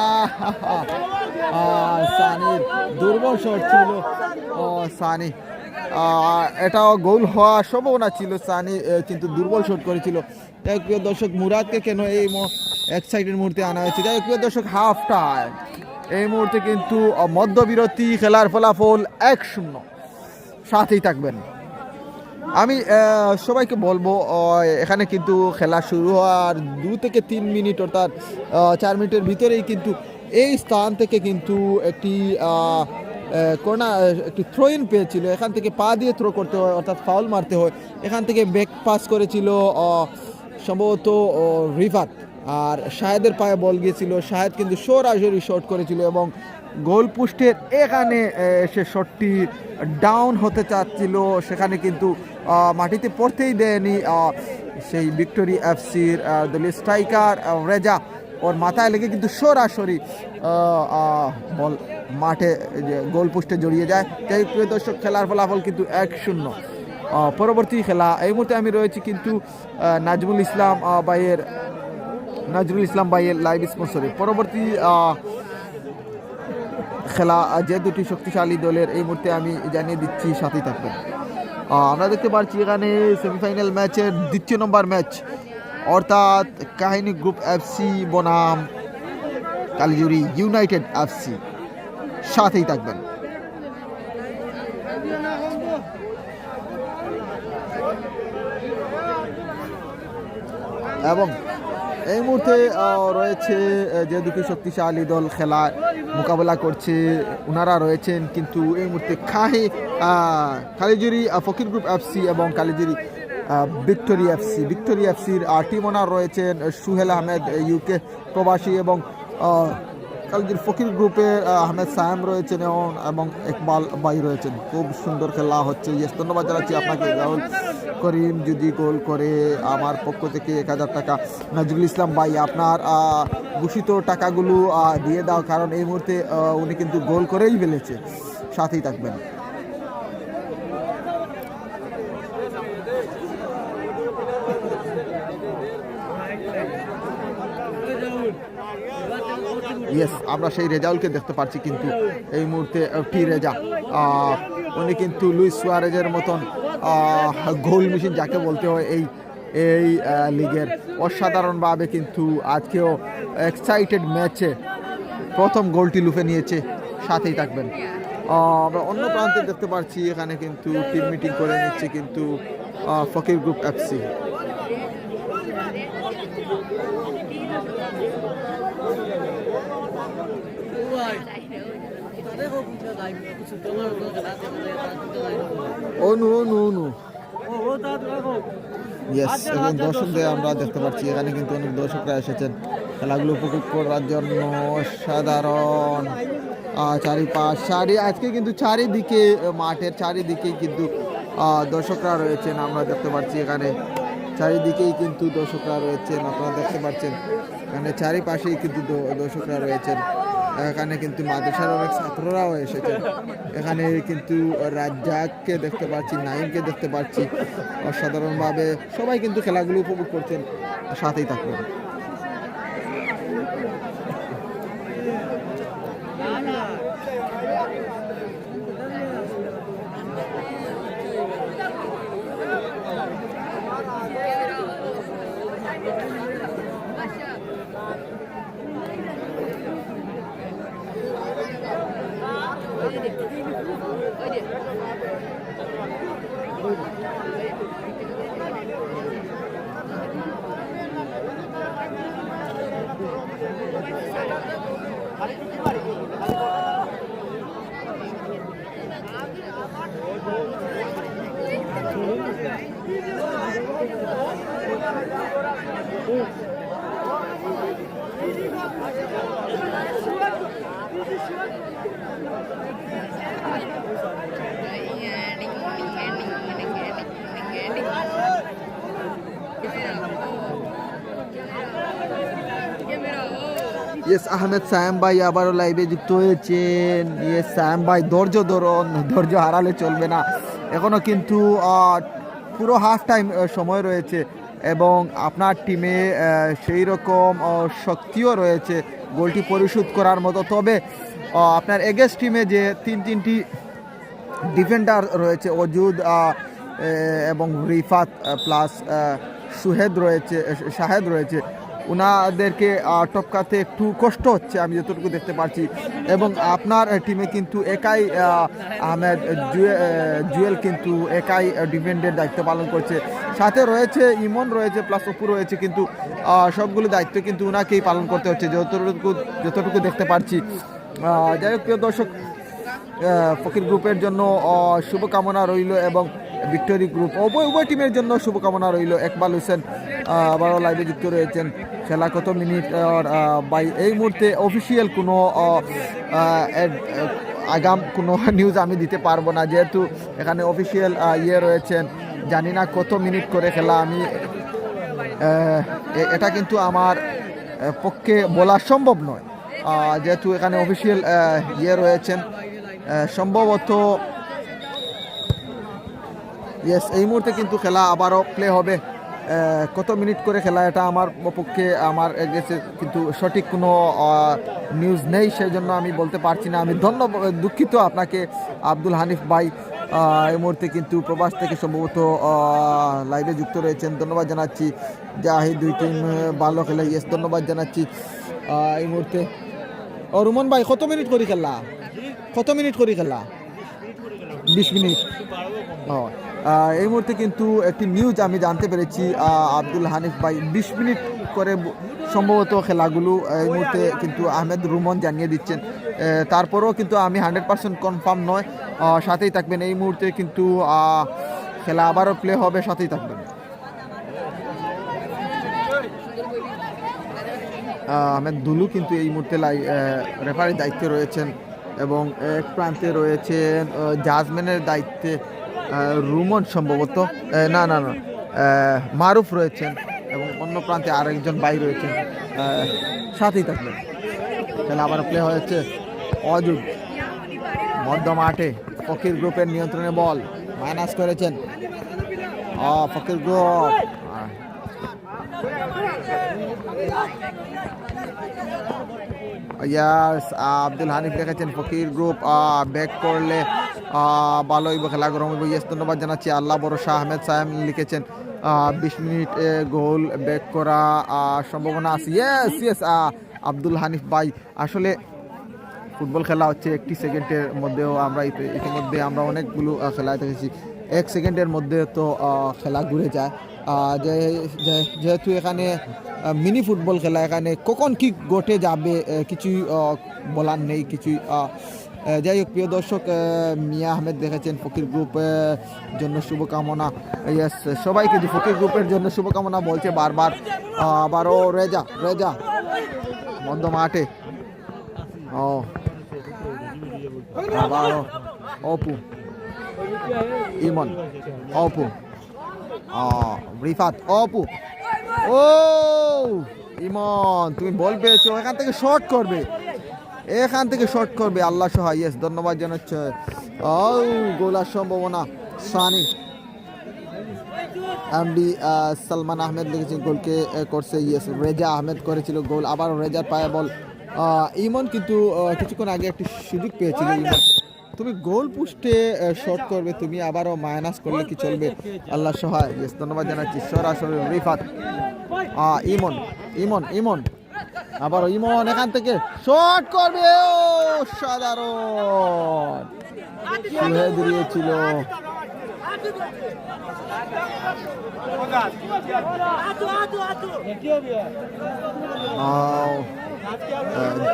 সানির দুর্বল শট ছিল। সানি এটাও গোল হওয়ার সম্ভাবনা ছিল, সানি কিন্তু দুর্বল শট করেছিল। যাই হোক প্রিয় দর্শক, মুরাদকে কেন এই এক সাইডের মুহূর্তে আনা হয়েছে। যাই হোক প্রিয় দর্শক, হাফ টাইম এই মুহূর্তে কিন্তু মধ্যবিরতি, খেলার ফলাফল 1-0। সাথেই থাকবেন। আমি সবাইকে বলবো এখানে কিন্তু খেলা শুরু হওয়ার 2 থেকে 3 মিনিট অর্থাৎ 4 মিনিটের ভিতরেই কিন্তু এই স্থান থেকে কিন্তু একটি একটি থ্রো ইন পেয়েছিল। এখান থেকে পা দিয়ে থ্রো করতে হয় অর্থাৎ ফাউল মারতে হয়। এখান থেকে ব্যাক পাস করেছিল সম্ভবত রিফাত, আর শাহেদের পায়ে বল গিয়েছিল। শাহেদ কিন্তু সরাসরি শট করেছিল এবং গোল পোস্টের এখানে সে শটটি ডাউন হতে চাচ্ছিল, সেখানে কিন্তু মাটিতে পড়তেই দেয়নি সেই ভিক্টোরি এফসির দলীয় স্ট্রাইকার রেজা। ওর মাথায় লেগে কিন্তু সরাসরি বল মাঠে গোল পোস্টে জড়িয়ে যায়। যাই প্রিয় দর্শক, খেলার ফলাফল কিন্তু 1-0। পরবর্তী খেলা এই মুহূর্তে আমি রয়েছি কিন্তু নজরুল ইসলাম ভাইয়ের লাইভ স্পন্সরে। পরবর্তী খেলা যে দুটি শক্তিশালী দলের এই মুহূর্তে আমি জানিয়ে দিচ্ছি, সাথেই থাকবেন। আমরা দেখতে পাচ্ছি এখানে সেমিফাইনাল ম্যাচের 2য় নম্বর ম্যাচ অর্থাৎ কাহিনী গ্রুপ এফসি বনাম কালিজুরি ইউনাইটেড এফসি। সাথেই থাকবেন। এবং এই মুহূর্তে রয়েছে যে দুটি শক্তিশালী দল খেলায় মোকাবেলা করছে, ওনারা রয়েছেন কিন্তু এই মুহূর্তে কালিজুরি ফকির গ্রুপ এফসি এবং কালিজুরি ভিক্টোরি এফসির টিম ওনার রয়েছেন সুহেল আহমেদ ইউকে প্রবাসী এবং কালিজুরি ফকির গ্রুপের আহমেদ সায়েম রয়েছেন এবং ইকবাল ভাই রয়েছেন। খুব সুন্দর খেলা হচ্ছে। ধন্যবাদ জানাচ্ছি আপনাকে রাহুল করিম, যদি গোল করে আমার পক্ষ থেকে 1000 টাকা। নজরুল ইসলাম ভাই, আপনার ঘোষিত টাকাগুলো দিয়ে দাও, কারণ এই মুহূর্তে উনি কিন্তু গোল করেই ফেলেছে। সাথেই থাকবেন। ইয়েস, আমরা সেই রেজাউলকে দেখতে পাচ্ছি কিন্তু এই মুহূর্তে রেজা উনি কিন্তু লুইস সুয়ারেজের মতন গোল মেশিন যাকে বলতে হয় এই লিগের, অসাধারণভাবে কিন্তু আজকেও এক্সাইটেড ম্যাচে প্রথম গোলটি লুফে নিয়েছে। সাথেই থাকবেন। আমরা অন্য প্রান্তে দেখতে পাচ্ছি এখানে কিন্তু টিম মিটিং করে নিচ্ছে কিন্তু ফকির গ্রুপ এফসি। দর্শকদের আমরা দেখতে পাচ্ছি এখানে কিন্তু অনেক দর্শকরা এসেছেন খেলাগুলো উপভোগ করার জন্য। সাধারণ আজকে কিন্তু চারিদিকে মাঠের চারিদিকে কিন্তু দর্শকরা রয়েছেন আমরা দেখতে পাচ্ছি এখানে চারিদিকেই কিন্তু দর্শকরা রয়েছেন আপনারা দেখতে পাচ্ছেন এখানে চারিপাশেই কিন্তু দর্শকরা রয়েছেন এখানে কিন্তু মাদ্রাসার অনেক ছাত্ররাও এসেছেন এখানে কিন্তু রাজ্জাককে দেখতে পাচ্ছি নাইমকে দেখতে পাচ্ছি অসাধারণভাবে সবাই কিন্তু খেলাগুলো উপভোগ করছেন সাথেই থাকবেন ইয়েস আহমেদ সায়েম ভাই আবারও লাইভে যুক্ত হয়েছেন ইয়েস সায়েম ভাই ধৈর্য ধরুন ধৈর্য হারালে চলবে না এখনও কিন্তু পুরো হাফ টাইম সময় রয়েছে এবং আপনার টিমে সেই রকম শক্তিও রয়েছে গোলটি পরিশোধ করার মতো তবে আপনার এগেস্ট টিমে যে তিনটি ডিফেন্ডার রয়েছে অজুদ এবং রিফাত প্লাস শাহেদ রয়েছে ওনাদেরকে টপকাতে একটু কষ্ট হচ্ছে আমি যতটুকু দেখতে পাচ্ছি এবং আপনার টিমে কিন্তু একাই আহমেদ জুয়েল কিন্তু একাই ডিফেন্ডের দায়িত্ব পালন করছে সাথে রয়েছে ইমন রয়েছে প্লাস অপু রয়েছে কিন্তু সবগুলো দায়িত্ব কিন্তু ওনাকেই পালন করতে হচ্ছে যতটুকু দেখতে পাচ্ছি যাই হোক প্রিয় দর্শক ফকির গ্রুপের জন্য শুভকামনা রইল এবং ভিক্টোরি গ্রুপ উভয় টিমের জন্য শুভকামনা রইল ইকবাল হোসেন আবারও লাইভে যুক্ত রয়েছেন খেলা কত মিনিট বাই এই মুহূর্তে অফিসিয়াল কোনো আগাম কোনো নিউজ আমি দিতে পারবো না যেহেতু এখানে অফিসিয়াল রয়েছেন জানি না কত মিনিট করে খেলা আমি এটা কিন্তু আমার পক্ষে বলা সম্ভব নয় যেহেতু এখানে অফিসিয়াল রয়েছেন সম্ভবত ইয়েস এই মুহূর্তে কিন্তু খেলা আবারও প্লে হবে কত মিনিট করে খেলা এটা আমার পক্ষে আমার গেছে কিন্তু সঠিক কোনো নিউজ নেই সেই জন্য আমি বলতে পারছি না আমি দুঃখিত আপনাকে আব্দুল হানিফ ভাই এই মুহূর্তে কিন্তু প্রবাস থেকে সম্ভবত লাইভে যুক্ত রয়েছেন ধন্যবাদ জানাচ্ছি জাহিদ দুই টিম ভালো খেলে ইয়েস ধন্যবাদ জানাচ্ছি এই মুহূর্তে রুমন ভাই কত মিনিট করে খেলা 20 মিনিট এই মুহূর্তে কিন্তু একটি নিউজ আমি জানতে পেরেছি আব্দুল হানিফ ভাই 20 মিনিট করে সম্ভবত খেলাগুলো এই মুহূর্তে কিন্তু আহমেদ রুমন জানিয়ে দিচ্ছেন তারপরেও কিন্তু আমি 100% কনফার্ম নয় সাথেই থাকবেন এই মুহূর্তে কিন্তু খেলা আবারও প্লে হবে সাথেই থাকবেন আহমেদ দুলু কিন্তু এই মুহূর্তে রেফারির দায়িত্বে রয়েছেন এবং এক প্রান্তে রয়েছেন জাজম্যানের দায়িত্বে রুমন সম্ভবত না মারুফ রয়েছেন এবং অন্য প্রান্তে আরেকজন ভাই রয়েছেন সাথেই থাকবেন খেলা আবার প্লে হয়েছে অজুদ মধ্য মাঠে ফকির গ্রুপের নিয়ন্ত্রণে বল মাইনাস করেছেন ফকির গ্রুপ ইয়াস আব্দুল হানিফ রেখেছেন ফকির গ্রুপ ব্যাক করলে ভালোই খেলা গরম হইব ইয়েস ধন্যবাদ জানাচ্ছি আল্লাহ ভরসা আহমেদ সাহেব লিখেছেন 20 মিনিট গোল ব্যাক করা সম্ভাবনা আছে ইয়েস আব্দুল হানিফ ভাই আসলে ফুটবল খেলা হচ্ছে একটি সেকেন্ডের মধ্যেও আমরা ইতিমধ্যে আমরা অনেকগুলো খেলা দেখেছি 1 সেকেন্ডের মধ্যে তো খেলা ঘুরে যায় যেহেতু এখানে মিনি ফুটবল খেলা এখানে কখন কি ঘটে যাবে কিছুই বলার নেই কিছুই যাই হোক প্রিয় দর্শক মিয়া আহমেদ দেখেছেন ফকির গ্রুপের জন্য শুভকামনা ইয়েস সবাই কিন্তু ফকির গ্রুপের জন্য শুভকামনা বলছে বারবার আবারও রেজা মধ্য মাঠে আবারও অপু ইমন, অপু, রিফাত, অপু। ও ইমন, তুমি বল পেয়েছো, এখান থেকে শর্ট করবে, এখান থেকে শর্ট করবে, আল্লাহ সহায়। ইয়েস, ধন্যবাদ জানাচ্ছে। ও গোলার সম্ভাবনা। সানি এমডি সালমান আহমেদ লিখেছেন গোলকে করছে। ইয়েস, রেজা আহমেদ করেছিল গোল, আবার রেজার পায়ে বল। ইমন কিন্তু কিছুক্ষণ আগে একটি সুযোগ পেয়েছিল। ইমন, তুমি গোল পোস্টে শট করবে, তুমি আবারও মাইনাস করলে কি চলবে? আল্লাহ সহায়। ইয়েস, ধন্যবাদ জানাচ্ছি। সরাসরি রিফাত, ইমন, ইমন, ইমন, আবারও ইমন এখান থেকে শট করবে। ও সাধারণ, সুহে দিয়েছিল।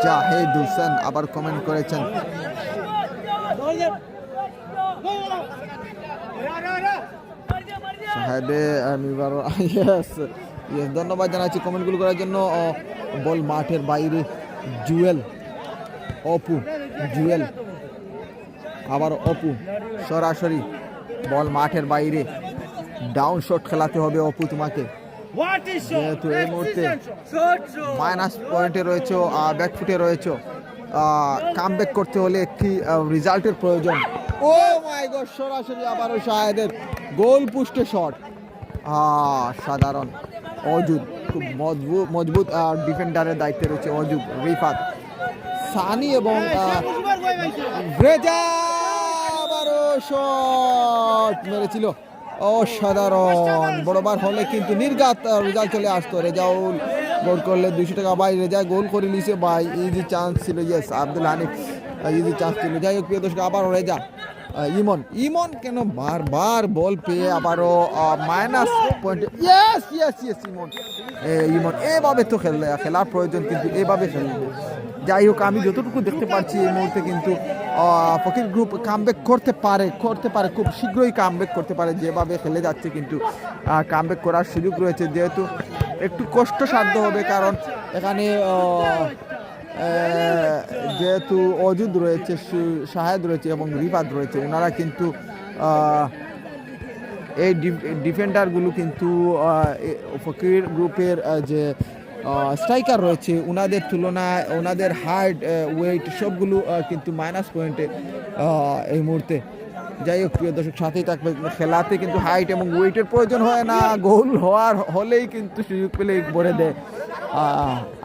জাহেদ হোসেন আবার কমেন্ট করেছেন। ধন্যবাদ জানাচ্ছি কমেন্টগুলো করার জন্য। বল মাঠের বাইরে, জুয়েল, অপু, জুয়েল, আবার অপু, সরাসরি বল মাঠের বাইরে, ডাউন শট খেলাতে হবে অপু তোমাকে, যেহেতু এই মুহূর্তে মাইনাস পয়েন্টে রয়েছে, ব্যাকফুটে রয়েছে। কামব্যাক করতে হলে একটি রেজাল্টের প্রয়োজন। ও মাই গড, সরাসরি আবারও শাহেদের গোল পোস্টে শট। সাধারণ। অজুদ, খুব মজবুত ডিফেন্ডারের দায়িত্বে রয়েছে অজুদ, রিফাত, সানি এবং রেজা আবারও শট মেরেছিল। অসাধারণ, বড়বার হলে কিন্তু নির্ঘাত রেজাল্ট চলে আসতো। রেজাউল গোল করলে 200 টাকা। ভাই রেজা গোল করে নিছে ভাই, ইজি চান্স ছিল। Yes, Abdul Hanif, easy chance ছিল। যাই হোক প্রিয় দর্শক, আবারও রেজা, ইমন, ইমন কেন বারবার বল পেয়ে আবারও minus point. Yes yes yes, Emon, Emon এভাবে তো খেলার প্রয়োজন, কিন্তু এভাবে খেলবে। যাই হোক, আমি যতটুকু দেখতে পাচ্ছি এই মুহূর্তে কিন্তু ফকির গ্রুপ কামব্যাক করতে পারে, খুব শীঘ্রই কামব্যাক করতে পারে। যেভাবে খেলে যাচ্ছে কিন্তু কামব্যাক করার সুযোগ রয়েছে, যেহেতু একটু কষ্টসাধ্য হবে, কারণ এখানে যেহেতু অজুদ রয়েছে, শাহেদ রয়েছে এবং রিফাত রয়েছে, ওনারা কিন্তু এই ডিফেন্ডারগুলো কিন্তু ফকির গ্রুপের যে স্ট্রাইকার রয়েছে ওনাদের তুলনায় ওনাদের হাইট, ওয়েট সবগুলো কিন্তু মাইনাস পয়েন্টে এই মুহূর্তে। যাই হোক প্রিয় দর্শক, সাথেই থাকবে। খেলাতে কিন্তু হাইট এবং ওয়েটের প্রয়োজন হয় না, গোল হলেই কিন্তু সুযোগ পেলেই ভরে দেয়।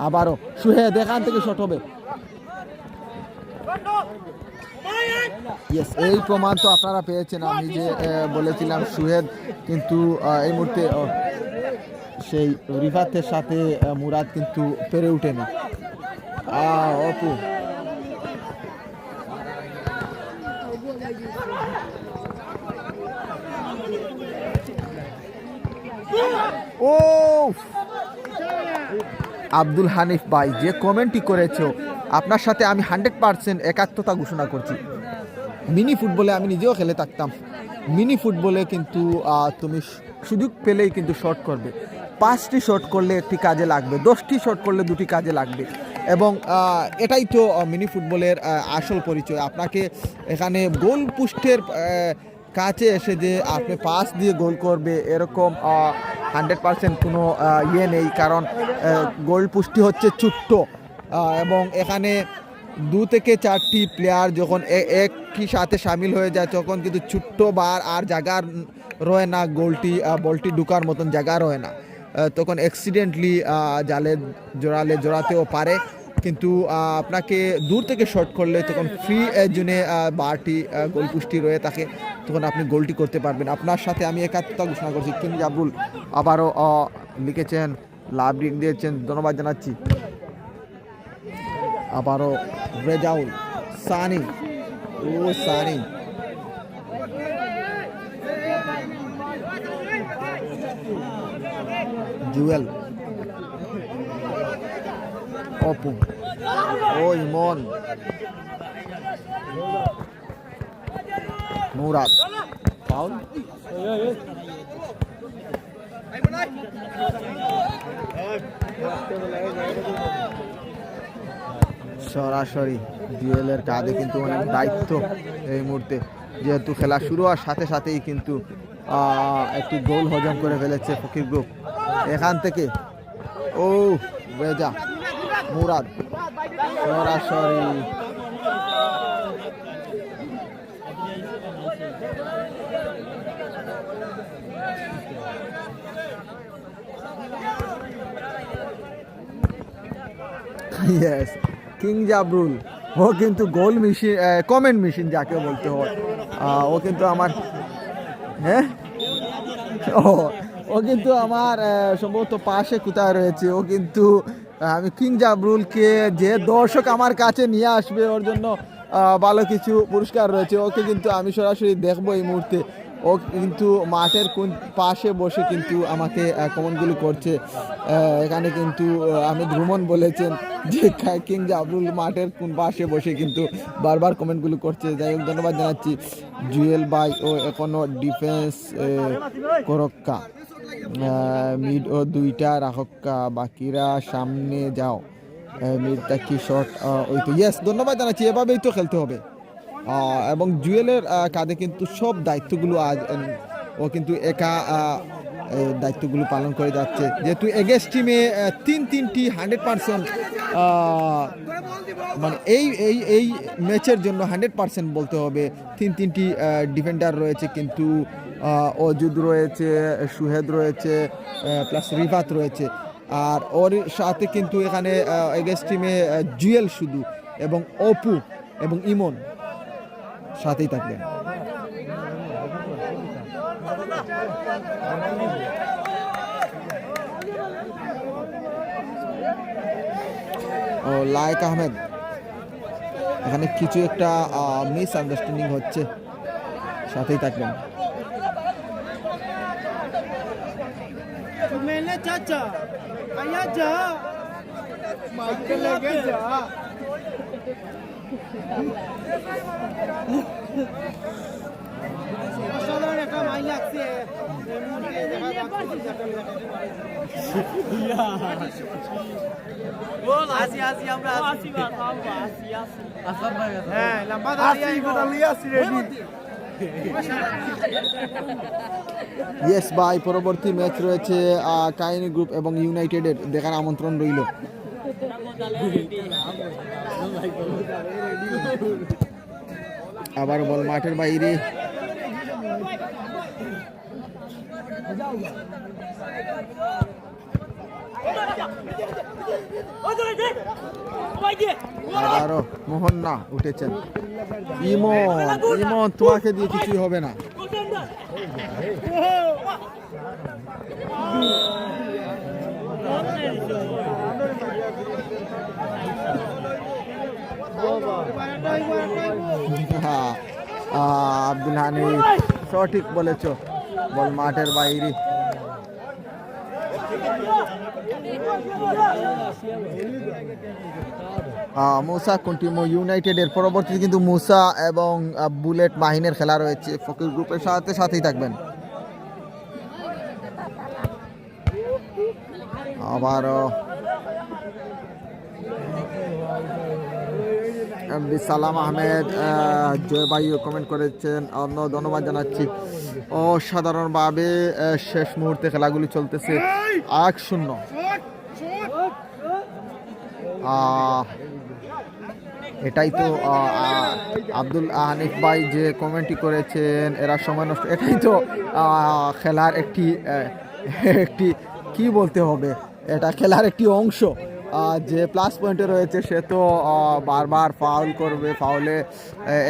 আবারও সুহেদ এখান থেকে শট হবে। ইয়েস, এই প্রমাণ তো আপনারা পেয়েছেন। আমি যে বলেছিলাম সুহেদ কিন্তু এই মুহূর্তে সেই রিফাতের সাথে মুরাদ কিন্তু পেরে উঠেনি। অপু, ও আব্দুল হানিফ ভাই, যে কমেন্টটি করেছো আপনার সাথে আমি 100% একাত্মতা ঘোষণা করছি। মিনি ফুটবলে আমি নিজেও খেলে থাকতাম। মিনি ফুটবলে কিন্তু তুমি সুযোগ পেলেই কিন্তু শট করবে। 5টি শট করলে একটি কাজে লাগবে, 10টি শট করলে 2টি কাজে লাগবে, এবং এটাই তো মিনি ফুটবলের আসল পরিচয়। আপনাকে এখানে গোল পোস্টের কাছে এসে যে আপনি পাস দিয়ে গোল করবে এরকম 100% কোনো ইয়ে নেই, কারণ গোল পোস্টটি হচ্ছে ছোট্ট, এবং এখানে 2 থেকে 4টি প্লেয়ার যখন একই সাথে সামিল হয়ে যায় তখন কিন্তু ছোট্ট বার আর জায়গা রয়ে না, বলটি ঢুকার মতন জায়গা রয়ে না, তখন অ্যাক্সিডেন্টলি জালে জোড়াতেও পারে। কিন্তু আপনাকে দূর থেকে শট করলে তখন ফ্রি জোনে বারটি গোল পোস্টটি রয়ে থাকে, তখন আপনি গোলটি করতে পারবেন। আপনার সাথে আমি একাত্মতা ঘোষণা করছি। কিং জাবরুল আবারও লিখেছেন, লাভ রিং দিয়েছেন, ধন্যবাদ জানাচ্ছি। আবারও রেজাউল, সানি, সানি, জুয়েল, অপু, ইমন, মুরাদ, ফাউল। সরাসরি জুয়েলের কাঁধে কিন্তু অনেক দায়িত্ব এই মুহূর্তে। যেহেতু খেলা শুরু হওয়ার সাথে সাথেই কিন্তু একটি গোল হজম করে ফেলেছে ফকির গ্রুপ। এখান থেকে ও রেজা মুরাদ সরাসরি ইয়েস কিং জাবরুল, ও কিন্তু গোল মেশিন, কমেন্ট মেশিন যাকে বলতে হয়। ও কিন্তু আমার হ্যাঁ ও কিন্তু আমার সম্ভবত পাশে কোথায় রয়েছে। ও কিন্তু আমি কিং জাবরুলকে যে দর্শক আমার কাছে নিয়ে আসবে ওর জন্য ভালো কিছু পুরস্কার রয়েছে। ওকে কিন্তু আমি সরাসরি দেখবো এই মুহূর্তে। ও কিন্তু মাঠের কোন পাশে বসে কিন্তু আমাকে কমেন্টগুলো করছে। এখানে কিন্তু আমি ভ্রমণ বলেছেন যে কিং জাবরুল মাঠের কোন পাশে বসে কিন্তু বারবার কমেন্টগুলো করছে। যাই হোক ধন্যবাদ জানাচ্ছি জুয়েল ভাই। ও এখনো ডিফেন্স করক্কা, মিড ও দুইটা রাখক্কা, বাকিরা সামনে যাও, মিডটা কি শট ওই তো ইয়েস ধন্যবাদ জানাচ্ছি। এভাবেই তো খেলতে হবে। এবং জুয়েলের কাঁধে কিন্তু সব দায়িত্বগুলো আজ ও কিন্তু একা দায়িত্বগুলো পালন করে যাচ্ছে। যেহেতু এগেস্ট টিমে তিনটি 100% মানে এই ম্যাচের জন্য 100% বলতে হবে। তিনটি ডিফেন্ডার রয়েছে, কিন্তু অজুদ রয়েছে, সুহেদ রয়েছে, প্লাস রিফাত রয়েছে। আর ওর সাথে কিন্তু এখানে এগেস্ট টিমে জুয়েল শুধু এবং অপু এবং ইমন সাথেই থাকবেন। ও লায়েক আহমেদ, এখানে কিছু একটা মিস আন্ডারস্ট্যান্ডিং হচ্ছে, সাথেই থাকবেন। চাচা আয়া যা মাইকে লেগে যা অসাধারণ একটা মাই লাগছে। ইয়েস ভাই, পরবর্তী ম্যাচ রয়েছে কাহিনী গ্রুপ এবং ইউনাইটেডের, দেখার আমন্ত্রণ রইল। আবার বল মাঠের বাইরে, আবারও মোহন না উঠেছেন। ইমন তোমাকে দিয়ে কিছুই হবে না। আব্দুল হানি সঠিক বলেছ, বল মাঠের বাইরে। মুসা কন্টিমো ইউনাইটেডের পরবর্তীতে কিন্তু মুসা এবং বুলেট মাহিনের খেলা রয়েছে। ফকির গ্রুপের সাথেই থাকবেন। আবারও সালাম আহমেদ, জয় ভাইও কমেন্ট করেছেন, অন্য ধন্যবাদ জানাচ্ছি। অসাধারণভাবে শেষ মুহূর্তে খেলাগুলি চলতেছে 1-0। এটাই তো আব্দুল হানিফ ভাই যে কমেন্টটি করেছেন, এরা সময় নষ্ট, এটাই তো খেলার একটি কি বলতে হবে, এটা খেলার একটি অংশ। যে প্লাস পয়েন্টে রয়েছে সে তো বারবার ফাউল করবে, ফাউলে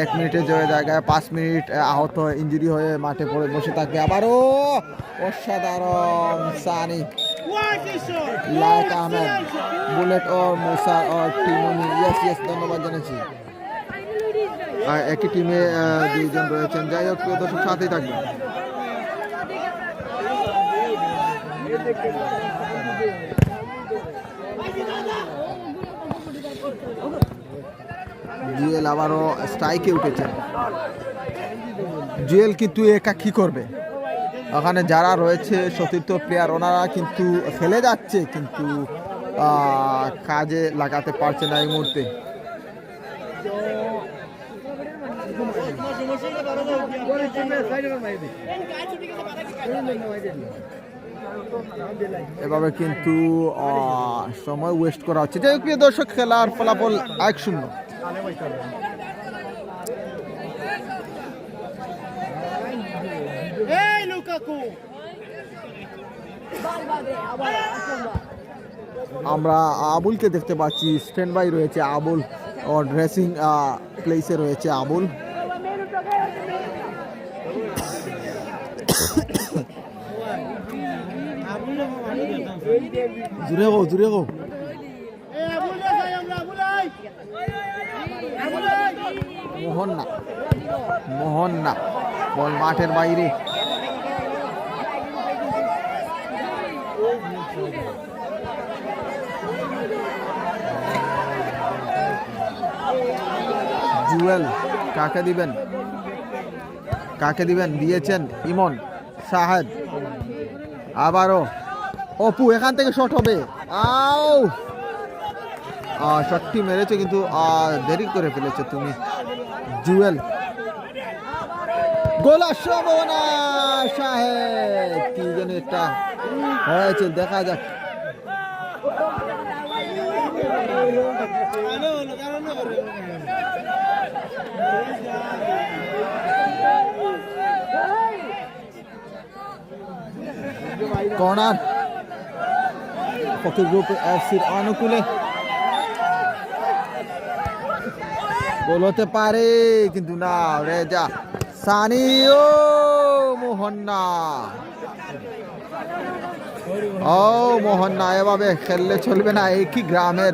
1 মিনিটের জায়গায় 5 মিনিট আহত হয়ে ইঞ্জুরি হয়ে মাঠে পড়ে বসে থাকবে। আবারও অসাধারণ সানি, লায়েক আহমেদ, বুলেট ও মুসা ও টিমনি। ইয়েস ধন্যবাদ জানাচ্ছি। একই টিমে দুইজন রয়েছেন। যাই হোক প্রিয় দর্শক, সাথেই থাকবেন। জুয়েল আবারও স্ট্রাইকে উঠেছেন। জুয়েল কিন্তু একা কি করবে, ওখানে যারা রয়েছে সতীর্থ প্লেয়ার ওনারা কিন্তু খেলে যাচ্ছে, কিন্তু কাজে লাগাতে পারছে না এই মুহূর্তে। এভাবে কিন্তু সময় ওয়েস্ট করা হচ্ছে। যাই হোক প্রিয় দর্শক, খেলার ফলাফল 1-0। এই লুকাকু আমরা আবুলকে দেখতে পাচ্ছি, স্ট্যান্ড বাই রয়েছে আবুল, ও ড্রেসিং প্লেসে রয়েছে আবুল। জুড়ে গো জুড়ে গো, মোহন না বল মাঠের বাইরে। জুয়েল কাকে দিবেন, দিয়েছেন ইমন। শাহেদ আবারও অপু, এখান থেকে শট হবে। আও, শটটি মেরেছে কিন্তু দেরি করে ফেলেছে তুমি। জুয়েল, গোলার সম্ভাবনা। শাহেদ, কি যেন একটা হয়েছে, দেখা যাক। কর্নার ফকির গ্রুপ এফসির অনুকূলে, গোল হতে পারে কিন্তু না। রেজা, সানি, ও মোহন্না, এভাবে খেললে চলবে না। একই গ্রামের,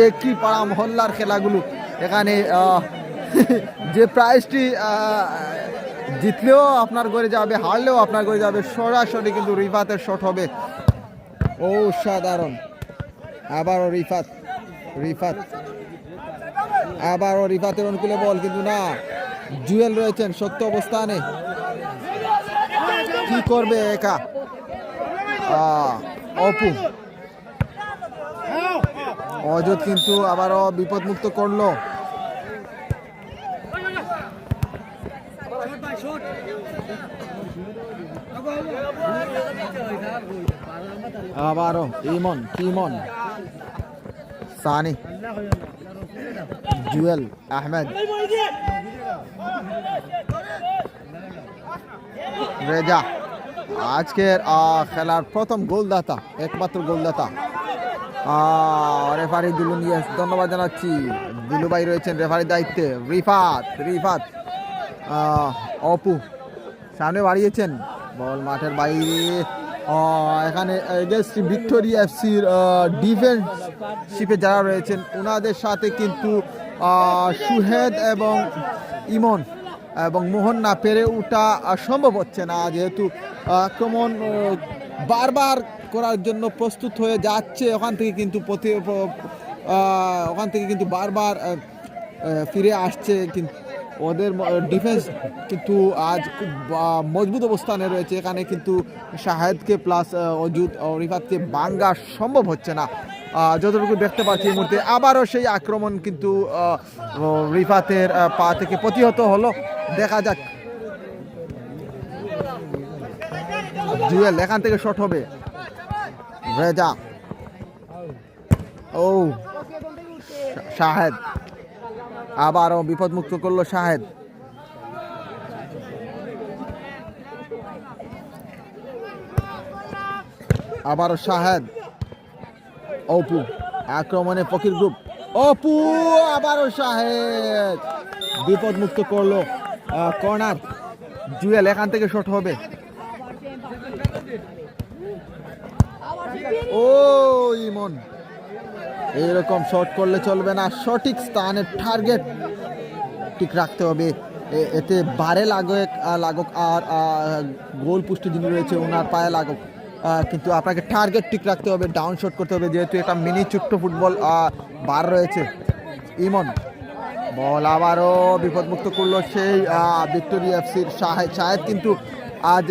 একই পাড়া মহল্লার খেলাগুলো, এখানে যে প্রাইজটি জিতলেও আপনার ঘরে যাবে, হারলেও আপনার ঘরে যাবে। সরাসরি কিন্তু রিফাতের শট হবে। ও সাধারণ, আবারও রিফাতের অনুকূলে বল কিন্তু না। জুয়েল রয়েছেন শক্ত অবস্থানে, কি করবে একা। অপু, অযুত কিন্তু আবারও বিপদমুক্ত করলো। আবারও কিমন, সানি, জুয়েল আহমেদ, রেজা, আজকের খেলার প্রথম গোলদাতা, একমাত্র গোলদাতা রেফারি দুলু নিয়ে ধন্যবাদ জানাচ্ছি। দুলু ভাই রয়েছেন রেফারির দায়িত্বে। রিফাত, অপু সামনে বাড়িয়েছেন, বল মাঠের বাইরে। এখানে ভিক্টোরিয়া এফসির ডিফেন্সশিপে যারা রয়েছেন ওনাদের সাথে কিন্তু সুহেদ এবং ইমন এবং মোহন না পেরে ওঠা সম্ভব হচ্ছে না, যেহেতু আক্রমণ বারবার করার জন্য প্রস্তুত হয়ে যাচ্ছে। ওখান থেকে কিন্তু বারবার ফিরে আসছে, কিন্তু ওদের ডিফেন্স কিন্তু আজ খুব মজবুত অবস্থানে রয়েছে। এখানে কিন্তু শাহেদকে প্লাস অজুত রিফাতকে ভাঙ্গা সম্ভব হচ্ছে না, যতটুকু দেখতে পাচ্ছি এই মুহূর্তে। আবারও সেই আক্রমণ কিন্তু রিফাতের পা থেকে প্রতিহত হলো, দেখা যাক। জুয়েল, এখান থেকে শট হবে। রেজা, ও শাহেদ, আবারও বিপদমুক্ত করলো শাহেদ। আবারও শাহেদ, অপু, আক্রমণে ফকির গ্রুপ। অপু, আবারও শাহেদ, বিপদমুক্ত করলো। কর্নার, জুয়েল, এখান থেকে শট হবে। ও ইমন, এইরকম শট করলে চলবে না, সঠিক স্থানে টার্গেট ঠিক রাখতে হবে। এতে বারে লাগুক আর গোল পুষ্টি যিনি রয়েছে ওনার পায়ে লাগুক, কিন্তু আপনাকে টার্গেট ঠিক রাখতে হবে, ডাউন শট করতে হবে, যেহেতু এটা মিনি ছোট্ট ফুটবল বার রয়েছে। ইমন, বল আবারও বিপদমুক্ত করলো সেই ভিক্টোরিয়া এফসির শাহেদ কিন্তু আজ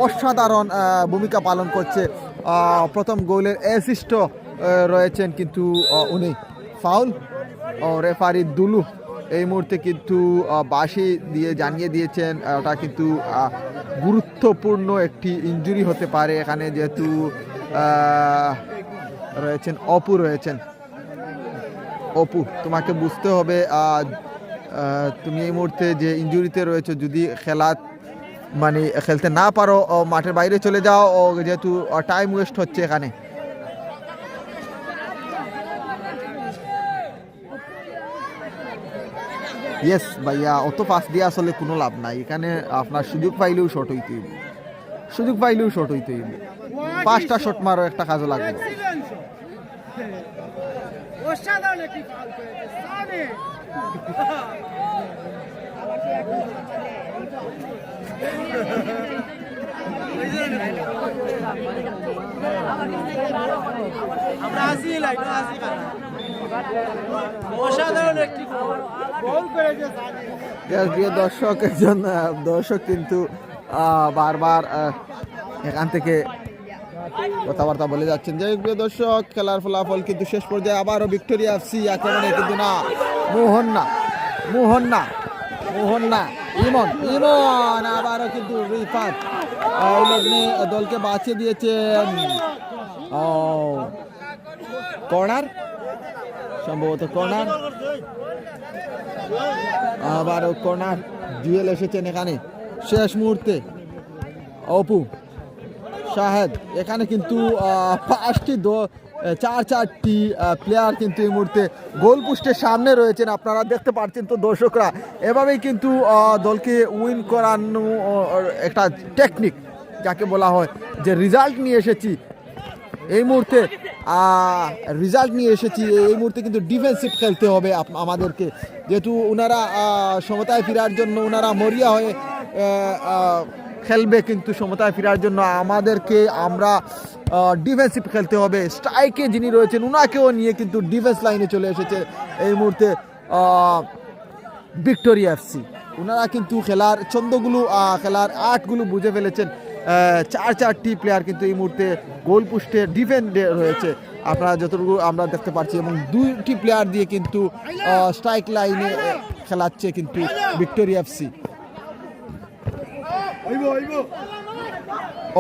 অসাধারণ ভূমিকা পালন করছে। প্রথম গোলের অ্যাসিস্টও রয়েছেন কিন্তু উনি। ফাউল ও রেফারি দুলু এই মুহূর্তে কিন্তু বাঁশি দিয়ে জানিয়ে দিয়েছেন ওটা কিন্তু গুরুত্বপূর্ণ একটি ইনজুরি হতে পারে এখানে, যেহেতু রয়েছেন অপু রয়েছেন। অপু, তোমাকে বুঝতে হবে তুমি এই মুহূর্তে যে ইনজুরিতে রয়েছে, যদি মানে খেলতে না পারো মাঠের বাইরে চলে যাও, যেহেতু টাইম ওয়েস্ট হচ্ছে এখানে। ইয়েস ভাইয়া, অত পাস দিয়ে আসলে কোনো লাভ নাই এখানে, আপনার সুযোগ পাইলেও শর্ট হইতে হইবে, সুযোগ পাইলেও শর্ট হইতে হইবে। 5টা শট মারো, একটা কাজও লাগবে। অসাধারণ একটি ফাউল করেছে সানে। আমরা আসি লাইট আসি কানা, অসাধারণ একটি গোল করেছে সানে। প্রিয় দর্শক, একজন দর্শক কিন্তু বারবার এখান থেকে কথাবার্তা বলে যাচ্ছেন যে প্রিয় দর্শক, খেলার ফলাফল কিন্তু শেষ পর্যায়ে আবারও ভিক্টোরিয়া এফসি আক্রমণে, কিন্তু না, মোহন না ইমন আবারও কিন্তু রিফাত দলকে বাঁচিয়ে দিয়েছেন। কর্নার, সম্ভবত কর্নার, আবারও কর্নার। জুয়েল এসেছেন এখানে শেষ মুহূর্তে। অপু, শাহেদ, এখানে কিন্তু 4টি প্লেয়ার কিন্তু এই মুহূর্তে গোল পোস্টের সামনে রয়েছেন, আপনারা দেখতে পাচ্ছেন। তো দর্শকরা এভাবেই কিন্তু দলকে উইন করানো একটা টেকনিক, যাকে বলা হয় যে রেজাল্ট নিয়ে এসেছি এই মুহূর্তে, এই মুহূর্তে কিন্তু ডিফেন্সিভ খেলতে হবে আমাদেরকে, যেহেতু ওনারা সমতায় ফেরার জন্য ওনারা মরিয়া হয়ে খেলবে, কিন্তু সমতায় ফেরার জন্য আমরা ডিফেন্সিভ খেলতে হবে। স্ট্রাইকে যিনি রয়েছেন ওনাকেও নিয়ে কিন্তু ডিফেন্স লাইনে চলে এসেছে এই মুহূর্তে ভিক্টোরিয়া এফসি। ওনারা কিন্তু খেলার ছন্দগুলো, খেলার আর্টগুলো বুঝে ফেলেছেন। 4টি প্লেয়ার কিন্তু এই মুহূর্তে গোল পোস্টে ডিফেন্ডে রয়েছে, আপনারা যতটুকু আমরা দেখতে পাচ্ছি, এবং 2টি প্লেয়ার দিয়ে কিন্তু স্ট্রাইক লাইনে খেলাচ্ছে কিন্তু Victoria FC.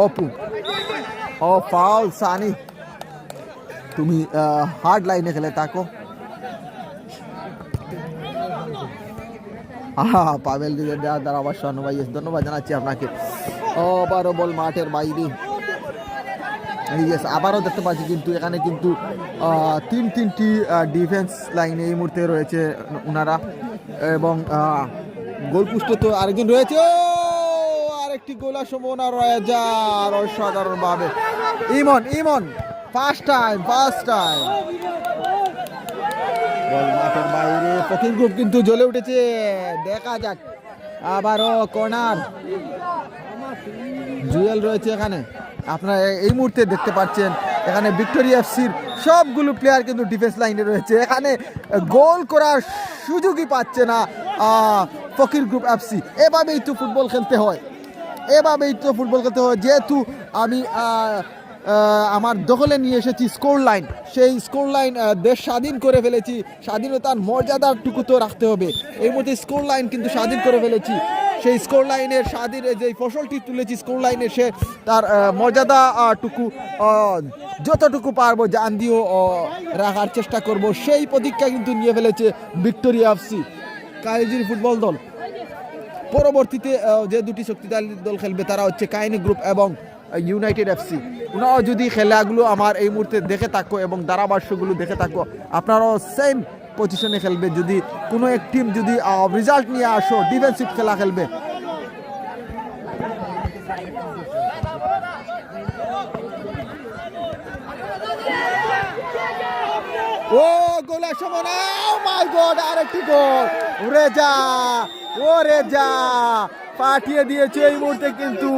Apu, foul Sunny, তুমি হার্ড লাইনে খেলে থাকো। পাবেল দ্বারা অবশ্য ধন্যবাদ জানাচ্ছি আপনাকে। আবারও বল মাঠের বাইরে, আবারও দেখতে পাচ্ছি কিন্তু এখানে কিন্তু 3টি ডিফেন্স লাইনে এই মুহূর্তে রয়েছে ওনারা, এবং গোল পোস্টে তো আরেকজন রয়েছে, আরেকটি গোলার সম্ভাবনা রয়েছে অসাধারণভাবে। ইমন ফার্স্ট টাইম মাঠের বাইরে। ফকির গ্রুপ কিন্তু জ্বলে উঠেছে, দেখা যাক। আবারও কর্নার, জুয়েল রয়েছে এখানে, আপনারা এই মুহূর্তে দেখতে পাচ্ছেন এখানে ভিক্টোরিয়া এফসির সবগুলো প্লেয়ার কিন্তু ডিফেন্স লাইনে রয়েছে, এখানে গোল করার সুযোগই পাচ্ছে না ফকির গ্রুপ এফসি। এভাবেই তো ফুটবল খেলতে হয়, যেহেতু আমি আমার দখলে নিয়ে এসেছি স্কোর লাইন, সেই স্কোর লাইন দেশ স্বাধীন করে ফেলেছি, স্বাধীনতার মর্যাদাটুকু তো রাখতে হবে। এই মধ্যে স্কোর লাইন কিন্তু স্বাধীন করে ফেলেছি, সেই স্কোর লাইনের স্বাধীনের যে ফসলটি তুলেছি স্কোর লাইনে, সে তার মর্যাদাটুকু যতটুকু পারবো জান দিয়েও রাখার চেষ্টা করব, সেই প্রতিজ্ঞা কিন্তু নিয়ে ফেলেছে ভিক্টোরিয়া এফসি কাইজির ফুটবল দল। পরবর্তীতে যে 2টি শক্তিশালী দল খেলবে তারা হচ্ছে কাহিনী গ্রুপ এবং ইউনাইটেড এফসি। ওনারাও যদি খেলাগুলো আমার এই মুহূর্তে দেখে থাকো এবং ধারাভাষ্যগুলো দেখে থাকো, আপনারাও সেম পজিশনে খেলবে। যদি কোনো এক টিম যদি রেজাল্ট নিয়ে আসো, ডিফেন্সিভ খেলা খেলবে। ও গোলের সম্ভাবনা, ও মাই গড, আরেকটি গোল, রেজা পাঠিয়ে দিয়েছে এই মুহূর্তে, কিন্তু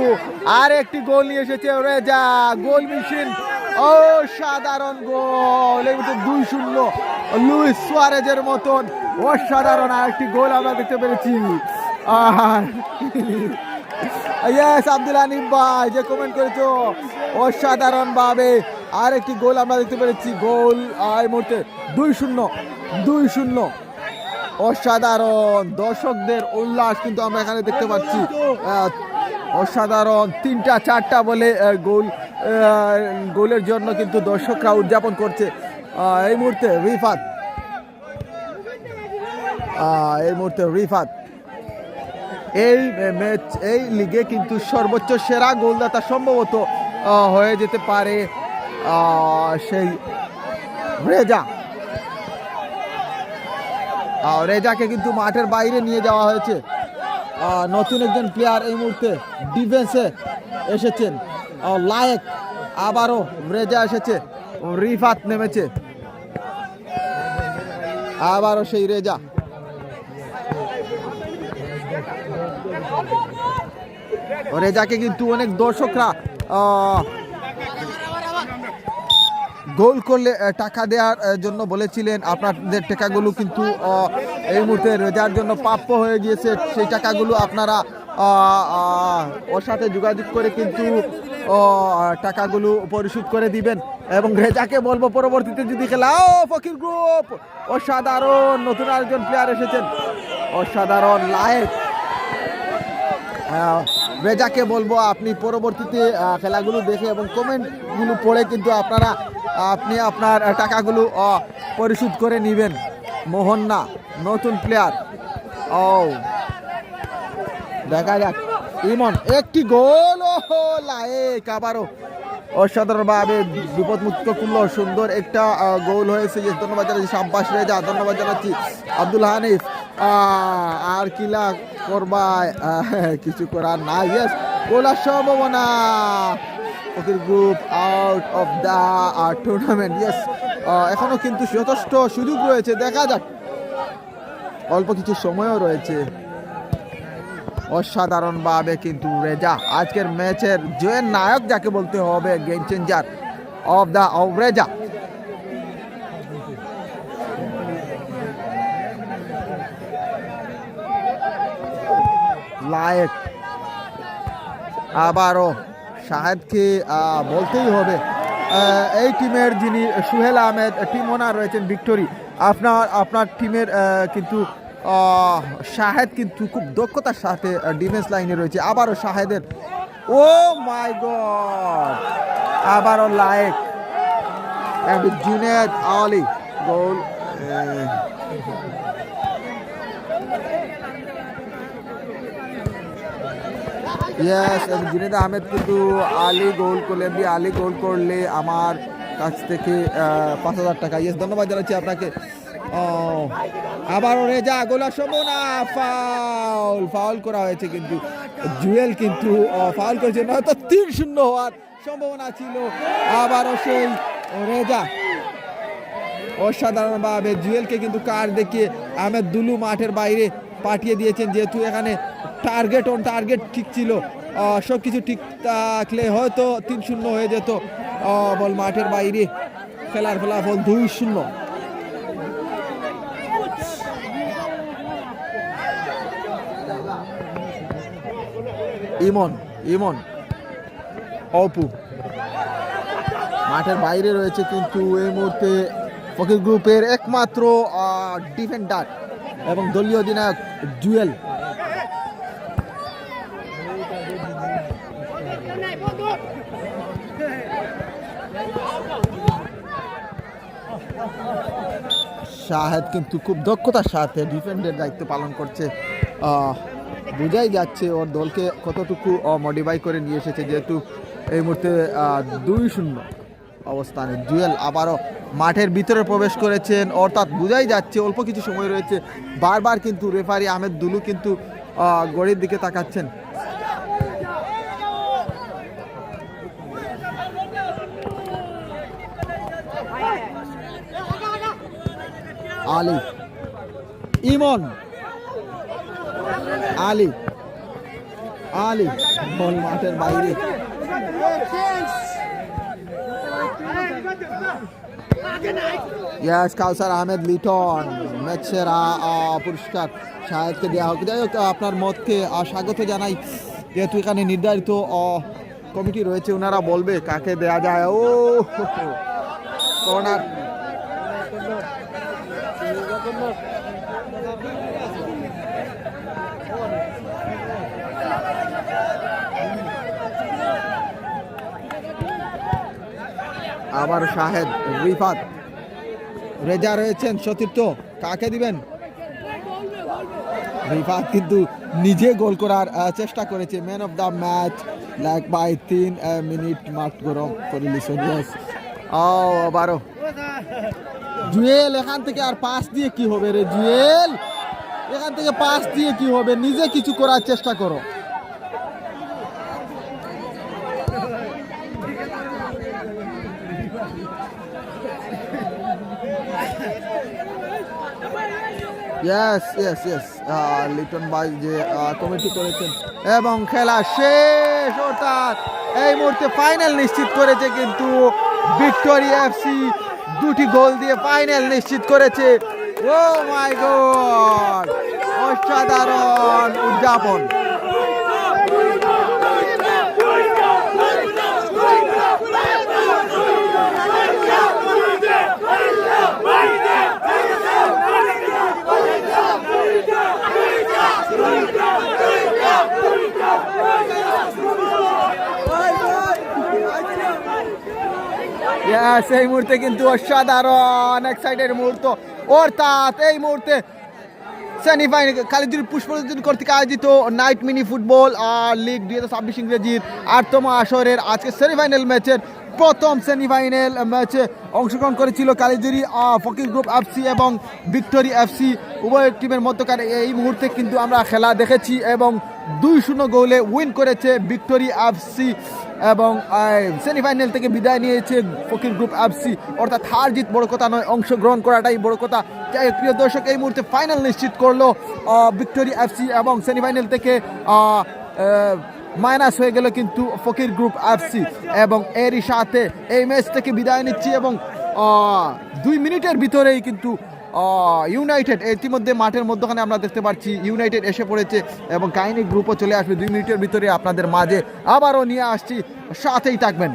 আরেকটি গোল নিয়ে এসেছে রেজা, গোল মেশিন, অসাধারণ গোল এই মুহূর্তে 2-0, লুইস সুয়ারেজের মতন অসাধারণ আরেকটি গোল আমরা দেখতে পেরেছি। ইয়েস, আব্দুল হানিফ ভাই যে কমেন্ট করেছো, অসাধারণ ভাবে আরেকটি গোল আমরা দেখতে পেরেছি। গোল এই মুহূর্তে 2-0, অসাধারণ দর্শকদের উল্লাস কিন্তু আমরা এখানে দেখতে পাচ্ছি। অসাধারণ 3টা 4টা বলে গোলের জন্য কিন্তু দর্শকরা উদযাপন করছে। এই মুহূর্তে রিফাত এই ম্যাচ এই লিগে কিন্তু সর্বোচ্চ সেরা গোলদাতা সম্ভবত হয়ে যেতে পারে সেই রেজাকে কিন্তু মাঠের বাইরে নিয়ে যাওয়া হয়েছে। নতুন একজন প্লেয়ার এই মুহূর্তে ডিফেন্সে এসেছেন, লায়েক। আবারও রেজা এসেছে, রিফাত নেমেছে, আবারও সেই রেজা। রেজাকে কিন্তু অনেক দর্শকরা গোল করলে টাকা দেওয়ার জন্য বলেছিলেন। আপনাদের টাকাগুলো কিন্তু এই মুহূর্তে রেজার জন্য প্রাপ্য হয়ে গিয়েছে। সেই টাকাগুলো আপনারা ওর সাথে যোগাযোগ করে কিন্তু টাকাগুলো পরিশোধ করে দিবেন। এবং রেজাকে বলবো পরবর্তীতে যদি খেলাও ফকির গ্রুপ অসাধারণ নতুন আরেকজন প্লেয়ার এসেছেন, অসাধারণ লায়েক। রেজাকে বলবো আপনি পরবর্তীতে খেলাগুলো দেখে এবং কমেন্টগুলো পড়ে কিন্তু আপনি আপনার টাকাগুলো পরিশোধ করে নেবেন। মোহন্না নতুন প্লেয়ার, দেখা যাক। ইমন একটি গোল, লায়েক আবারও অসাধারণভাবে বিপদমুক্ত করলো। সুন্দর একটা গোল হয়েছে। ধন্যবাদ জানাচ্ছি শাব্বাস রেজা, ধন্যবাদ জানাচ্ছি আব্দুল হানিফ। আর কিলা করবা, কিছু করার নাই। ইয়েস, গোলার সম্ভাবনা। Fakir Group out of the tournament. Yes, এখনো কিন্তু যথেষ্ট সুযোগ রয়েছে, দেখা যাক। অল্প কিছু সময়ও রয়েছে। অসাধারণভাবে কিন্তু রেজা আজকের ম্যাচের জয়ের নায়ক যাকে বলতে হবে, গেম চেঞ্জার অফ রেজা। লায়েক আবারও শাহেদকে বলতেই হবে। এই টিমের যিনি সুহেল আহমেদ টিম ওনার রয়েছেন ভিক্টোরি, আপনার টিমের কিন্তু শাহেদ কিন্তু খুব দক্ষতার সাথে ডিফেন্স লাইনে রয়েছে। আবারও শাহেদের, ও মাই গড, আবারও লায়েক and Juned Ali goal. Yes, Juned Ahmed কিন্তু আলী গোল করলে আমার কাছ থেকে 5,000 টাকা। ইয়েস, ধন্যবাদ জানাচ্ছি আপনাকে। আবারও রেজা, গোলার সম্ভাবনা, ফাউল করা হয়েছে কিন্তু জুয়েল কিন্তু ফাউল করেছে, নয়তো 3-0 হওয়ার সম্ভাবনা ছিল। আবারও সেই রেজা অসাধারণভাবে জুয়েলকে কিন্তু কার্ড দেখিয়ে আহমেদ দুলু মাঠের বাইরে পাঠিয়ে দিয়েছেন। যেহেতু এখানে টার্গেট ঠিক ছিল, সব কিছু ঠিক থাকলে হয়তো 3-0 হয়ে যেত। বল মাঠের বাইরে, খেলার ফলাফল 2-0। ইমন অপু মাঠের বাইরে রয়েছে কিন্তু এই মুহূর্তে ফকির গ্রুপের একমাত্র ডিফেন্ডার এবং দলীয় অধিনায়ক জুয়েল। শাহেদ কিন্তু খুব দক্ষতার সাথে ডিফেন্ডের দায়িত্ব পালন করছে। বোঝাই যাচ্ছে ওর দলকে কতটুকু মডিফাই করে নিয়ে এসেছে, যেহেতু এই মুহূর্তে 2-0 অবস্থানে। জুয়েল আবারও মাঠের ভিতরে প্রবেশ করেছেন, অর্থাৎ বোঝাই যাচ্ছে অল্প কিছু সময় রয়েছে। বারবার কিন্তু রেফারি আহমেদ দুলু কিন্তু গড়ির দিকে তাকাচ্ছেন। আলী, ইমন, আলী বল মাঠের বাইরে। ইয়াস, কাউসার আহমেদ লিটন ম্যাচ সেরা পুরস্কার শাহেদকে দেওয়া হোক। যাই হোক, আপনার মতকে স্বাগত জানাই। যেহেতু এখানে নির্ধারিত কমিটি রয়েছে, ওনারা বলবে কাকে দেয়া যায়। ও কর্নার, আবার শাহেদ, রিফাত, রেজা রয়েছেন, সতীর্থ কাকে দিবেন? রিফাত কিন্তু নিজে গোল করার চেষ্টা করেছে। Man of the match like by 3 minute মাঠ গরম করে লিসন। আবারও জুয়েল, এখান থেকে আর পাস দিয়ে কি হবে রে জুয়েল? এখান থেকে পাস দিয়ে কি হবে? নিজে কিছু করার চেষ্টা করো। ইয়েস ইয়েস ইয়েস, লিটন ভাই যে কমিটি করেছেন এবং খেলা শেষ। অর্থাৎ এই মুহূর্তে ফাইনাল নিশ্চিত করেছে কিন্তু ভিক্টোরিয়া এফসি, 2টি গোল দিয়ে ফাইনাল নিশ্চিত করেছে। ও মাই গড, অসাধারণ উদযাপন। এই মুহূর্তে কিন্তু অসাধারণ এক্সাইটেড মুহূর্ত। অর্থাৎ এই মুহূর্তে সেমিফাইনাল কালিজুরি পুষ্পরঞ্জন কর্তৃক আয়োজিত নাইট মিনি ফুটবল লিগ 2026 ইংরেজির 8তম আসরের আজকে সেমিফাইনাল ম্যাচের প্রথম সেমিফাইনাল ম্যাচে অংশগ্রহণ করেছিল কালিজুরি ফকির গ্রুপ এফসি এবং ভিক্টোরিয়া এফসি। উভয় টিমের মধ্যকার এই মুহূর্তে কিন্তু আমরা খেলা দেখেছি এবং 2-0 গোলে উইন করেছে ভিক্টোরিয়া এফসি এবং সেমিফাইনাল থেকে বিদায় নিয়েছে ফকির গ্রুপ এফসি। অর্থাৎ হার জিত বড় কথা নয়, অংশগ্রহণ করাটাই বড় কথা। প্রিয় দর্শক, এই মুহূর্তে ফাইনাল নিশ্চিত করলো ভিক্টোরিয়া এফসি এবং সেমিফাইনাল থেকে মাইনাস হয়ে গেল কিন্তু ফকির গ্রুপ এফসি এবং এরই সাথে এই ম্যাচ থেকে বিদায় নিচ্ছি এবং 2 মিনিটের ভিতরেই কিন্তু ইউনাইটেড ইতিমধ্যে মাঠের মধ্যখানে আমরা দেখতে পাচ্ছি ইউনাইটেড এসে পড়েছে এবং কাহিনী গ্রুপও চলে আসবে 2 মিনিটের ভিতরে আপনাদের মাঝে আবারও নিয়ে আসছি, সাথেই থাকবেন।